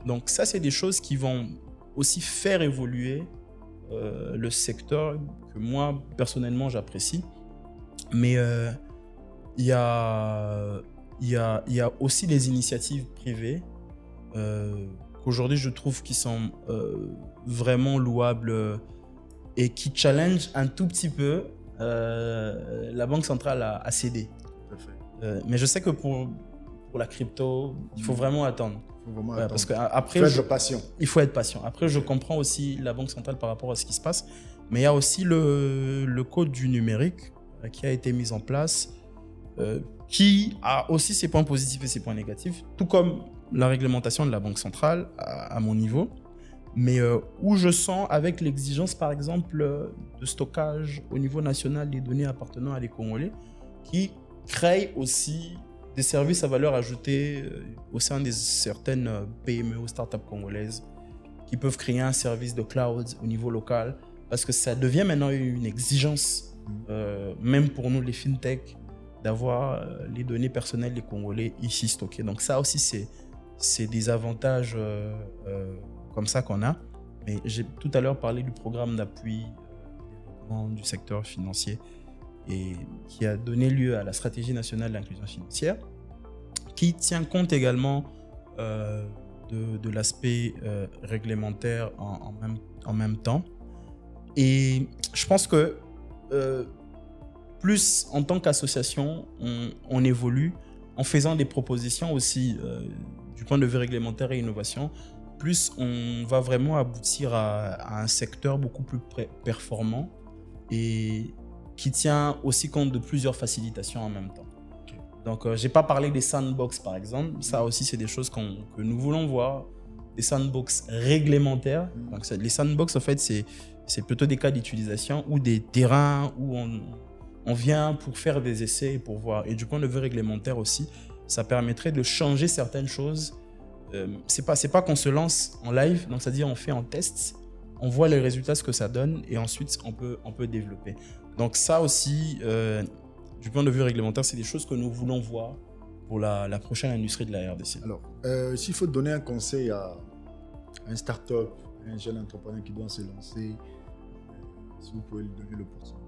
Donc ça, c'est des choses qui vont aussi faire évoluer le secteur que moi, personnellement, j'apprécie. Mais il y a aussi les initiatives privées qu'aujourd'hui, je trouve qui sont vraiment louables et qui challenge un tout petit peu la Banque centrale à céder. Mais je sais que pour la crypto, il faut vraiment attendre. Parce qu'après, il faut être patient. Après, je comprends aussi la Banque centrale par rapport à ce qui se passe. Mais il y a aussi le code du numérique qui a été mis en place, qui a aussi ses points positifs et ses points négatifs, tout comme la réglementation de la Banque centrale à mon niveau. Mais où je sens, avec l'exigence, par exemple, de stockage au niveau national des données appartenant à des Congolais, qui crée aussi des services à valeur ajoutée au sein de certaines PME ou startups congolaises qui peuvent créer un service de cloud au niveau local parce que ça devient maintenant une exigence, même pour nous les fintech, d'avoir les données personnelles des Congolais ici stockées. Donc ça aussi, c'est des avantages comme ça qu'on a. Mais j'ai tout à l'heure parlé du programme d'appui du secteur financier et qui a donné lieu à la stratégie nationale d'inclusion financière, qui tient compte également de l'aspect réglementaire en même temps. Et je pense que plus en tant qu'association, on évolue en faisant des propositions aussi du point de vue réglementaire et innovation, plus on va vraiment aboutir à un secteur beaucoup plus performant et qui tient aussi compte de plusieurs facilitations en même temps. Okay. Donc, je n'ai pas parlé des sandbox, par exemple. Ça aussi, c'est des choses que nous voulons voir. Des sandbox réglementaires. Donc, les sandbox, en fait, c'est plutôt des cas d'utilisation ou des terrains où on vient pour faire des essais et pour voir. Et du point de vue réglementaire aussi, ça permettrait de changer certaines choses. C'est pas qu'on se lance en live, donc c'est-à-dire on fait en test, on voit les résultats, ce que ça donne, et ensuite on peut développer. Donc ça aussi, du point de vue réglementaire, c'est des choses que nous voulons voir pour la prochaine industrie de la RDC. Alors, s'il faut donner un conseil à un start-up, un jeune entrepreneur qui doit se lancer, si vous pouvez lui donner l'opportunité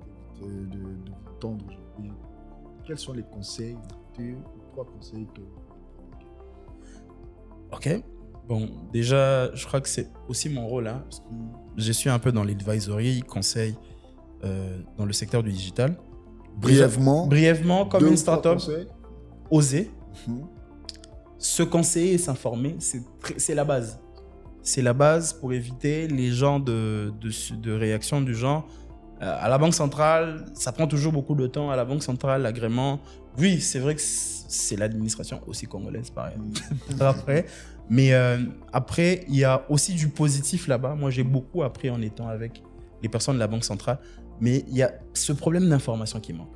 de vous tendre aujourd'hui, quels sont les conseils, 2 ou 3 conseils que... Ok. Bon, déjà, je crois que c'est aussi mon rôle. Hein, parce que je suis un peu dans l'advisory, conseil dans le secteur du digital. Brièvement, comme une start-up, oser, se conseiller et s'informer, c'est la base. C'est la base pour éviter les genres de réactions du genre. À la Banque centrale, ça prend toujours beaucoup de temps. À la Banque centrale, l'agrément, oui, c'est vrai que c'est l'administration aussi congolaise, pareil. Après. Mais après, il y a aussi du positif là-bas. Moi, j'ai beaucoup appris en étant avec les personnes de la Banque centrale. Mais il y a ce problème d'information qui manque.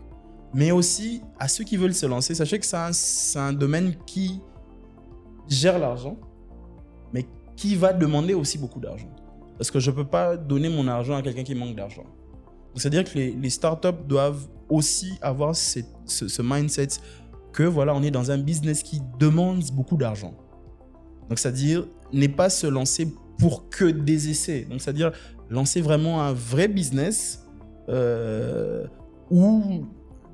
Mais aussi, à ceux qui veulent se lancer, sachez que c'est un domaine qui gère l'argent, mais qui va demander aussi beaucoup d'argent. Parce que je ne peux pas donner mon argent à quelqu'un qui manque d'argent. C'est-à-dire que les startups doivent aussi avoir ce mindset que voilà, on est dans un business qui demande beaucoup d'argent. Donc, c'est-à-dire, n'est pas se lancer pour que des essais. Donc, c'est-à-dire, lancer vraiment un vrai business où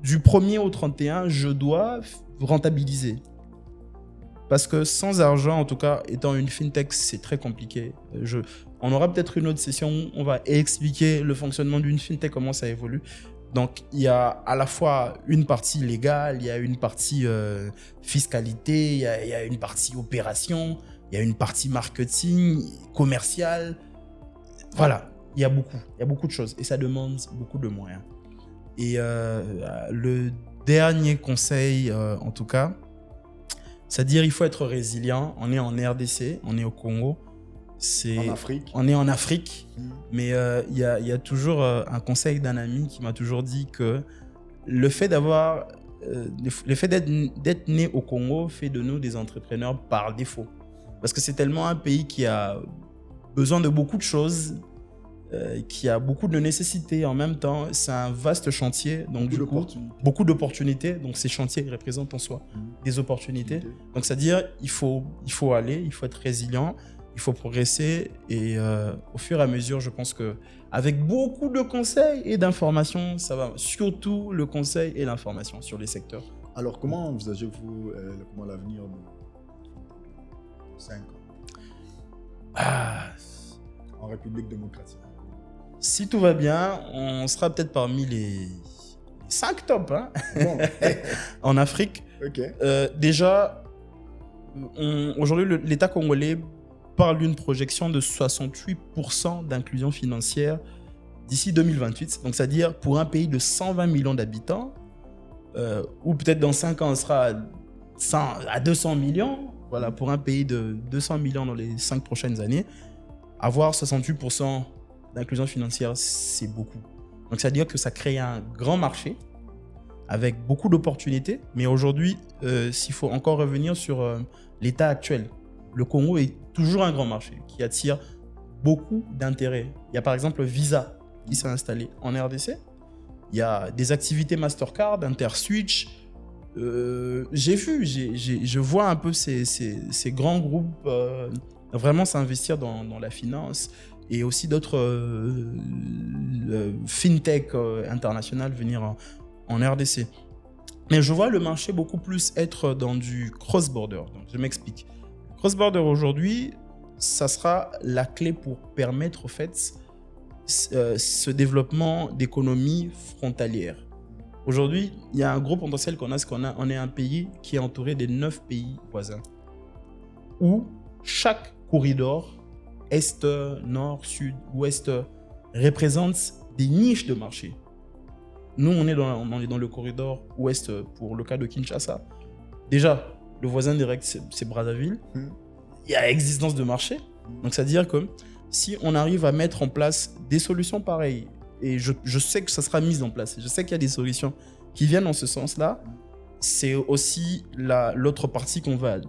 du 1er au 31, je dois rentabiliser. Parce que sans argent, en tout cas, étant une fintech, c'est très compliqué. On aura peut-être une autre session où on va expliquer le fonctionnement d'une fintech, comment ça évolue. Donc, il y a à la fois une partie légale, il y a une partie fiscalité, il y a une partie opération, il y a une partie marketing, commercial. Voilà, il y a beaucoup de choses et ça demande beaucoup de moyens. Et le dernier conseil, en tout cas, c'est-à-dire il faut être résilient. On est en RDC, on est au Congo. En Afrique. On est en Afrique, mais il y a toujours un conseil d'un ami qui m'a toujours dit que le fait d'être né au Congo fait de nous des entrepreneurs par défaut. Parce que c'est tellement un pays qui a besoin de beaucoup de choses, qui a beaucoup de nécessités en même temps. C'est un vaste chantier, donc du coup, beaucoup d'opportunités. Donc ces chantiers représentent en soi des opportunités. Donc c'est-à-dire il faut aller, il faut être résilient. Il faut progresser et au fur et à mesure, je pense qu'avec beaucoup de conseils et d'informations, ça va. Surtout le conseil et l'information sur les secteurs. Alors, comment envisagez-vous l'avenir de 5 ans en République démocratique? Si tout va bien, on sera peut-être parmi les 5 tops Bon. en Afrique. Okay. Déjà, aujourd'hui, l'État congolais parle d'une projection de 68% d'inclusion financière d'ici 2028. Donc, c'est-à-dire pour un pays de 120 millions d'habitants, ou peut-être dans 5 ans, on sera à 200 millions. Voilà, pour un pays de 200 millions dans les 5 prochaines années, avoir 68% d'inclusion financière, c'est beaucoup. Donc, c'est-à-dire que ça crée un grand marché avec beaucoup d'opportunités. Mais aujourd'hui, s'il faut encore revenir sur l'état actuel, le Congo est toujours un grand marché qui attire beaucoup d'intérêt. Il y a par exemple Visa qui s'est installé en RDC. Il y a des activités Mastercard, InterSwitch. Je vois un peu ces grands groupes vraiment s'investir dans la finance et aussi d'autres fintech internationales venir en RDC. Mais je vois le marché beaucoup plus être dans du cross-border. Donc, je m'explique. Cross-border aujourd'hui, ça sera la clé pour permettre au fait ce développement d'économies frontalières. Aujourd'hui, il y a un gros potentiel qu'on a. On est un pays qui est entouré des 9 pays voisins où chaque corridor, est, nord, sud, ouest, représente des niches de marché. Nous, on est dans le corridor ouest pour le cas de Kinshasa. Déjà, le voisin direct, c'est Brazzaville. Il y a existence de marché. Donc, c'est-à-dire que si on arrive à mettre en place des solutions pareilles, et je sais que ça sera mis en place, je sais qu'il y a des solutions qui viennent dans ce sens-là, c'est aussi l'autre partie qu'on va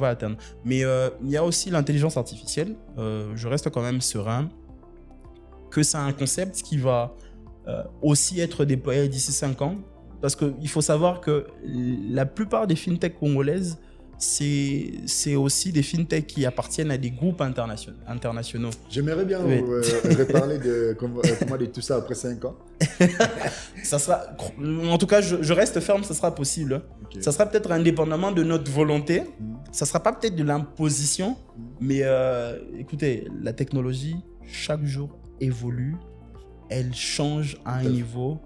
atteindre. Mais il y a aussi l'intelligence artificielle. Je reste quand même serein que c'est un concept qui va aussi être déployé d'ici 5 ans. Parce qu'il faut savoir que la plupart des fintechs congolaises, c'est aussi des fintechs qui appartiennent à des groupes internationaux. J'aimerais bien reparler de tout ça après 5 ans. Ça sera, en tout cas, je reste ferme, ça sera possible. Okay. Ça sera peut-être indépendamment de notre volonté. Ça ne sera pas peut-être de l'imposition. Mais écoutez, la technologie, chaque jour, évolue. Elle change à un niveau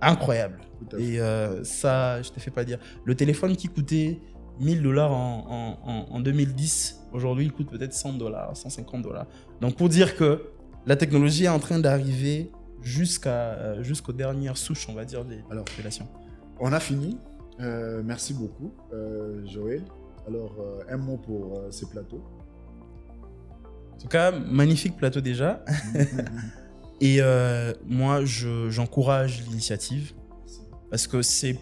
incroyable. Et ça, je ne te fais pas dire. Le téléphone qui coûtait $1000 en 2010, aujourd'hui, il coûte peut-être $100, $150. Donc, pour dire que la technologie est en train d'arriver jusqu'aux dernières souches, on va dire, des populations. On a fini. Merci beaucoup, Joël. Alors, un mot pour ces plateaux. En tout cas, magnifique plateau déjà. Et moi, j'encourage l'initiative parce que c'est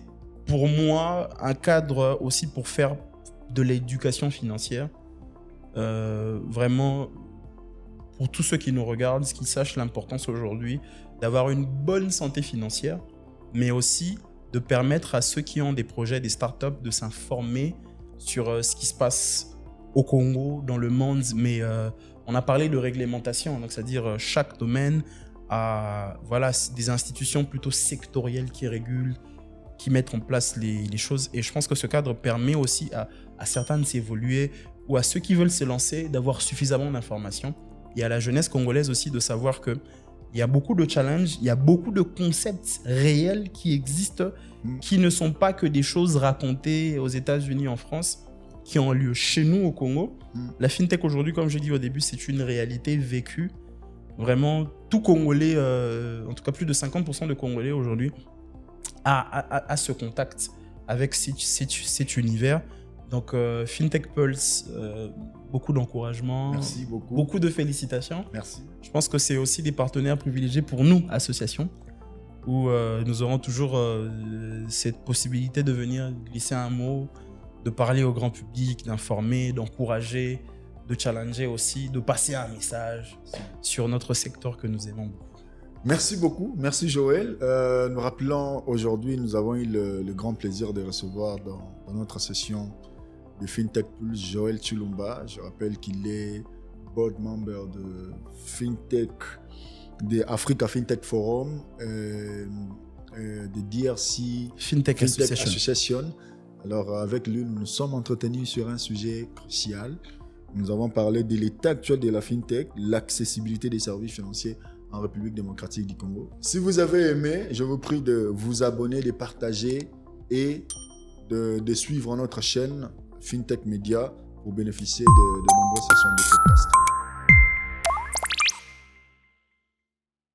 pour moi un cadre aussi pour faire de l'éducation financière. Vraiment, pour tous ceux qui nous regardent, qu'ils sachent l'importance aujourd'hui d'avoir une bonne santé financière, mais aussi de permettre à ceux qui ont des projets, des startups, de s'informer sur ce qui se passe au Congo, dans le monde. Mais on a parlé de réglementation, donc c'est-à-dire chaque domaine a des institutions plutôt sectorielles qui régulent, qui mettent en place les choses. Et je pense que ce cadre permet aussi à certains de s'évoluer ou à ceux qui veulent se lancer d'avoir suffisamment d'informations. Et à la jeunesse congolaise aussi de savoir qu'il y a beaucoup de challenges, il y a beaucoup de concepts réels qui existent, qui ne sont pas que des choses racontées aux États-Unis, en France, qui ont lieu chez nous au Congo. La fintech aujourd'hui, comme je l'ai dit au début, c'est une réalité vécue. Vraiment, tout Congolais, en tout cas plus de 50% de Congolais aujourd'hui, a ce contact avec cet univers. Donc, Fintech Pulse, beaucoup d'encouragement, Merci beaucoup. beaucoup de félicitations. Merci. Je pense que c'est aussi des partenaires privilégiés pour nous, associations, où nous aurons toujours cette possibilité de venir glisser un mot, de parler au grand public, d'informer, d'encourager, de challenger aussi, de passer un message sur notre secteur que nous aimons beaucoup. Merci beaucoup. Merci Joël. Nous rappelons aujourd'hui, nous avons eu le grand plaisir de recevoir dans notre session de FinTech Pulse Joël Chilumba. Je rappelle qu'il est board member de FinTech, de Africa FinTech Forum, de DRC FinTech Association. Alors avec lui, nous nous sommes entretenus sur un sujet crucial. Nous avons parlé de l'état actuel de la FinTech, l'accessibilité des services financiers en République démocratique du Congo. Si vous avez aimé, je vous prie de vous abonner, de partager et de suivre notre chaîne FinTech Media pour bénéficier de nombreuses sessions de podcast.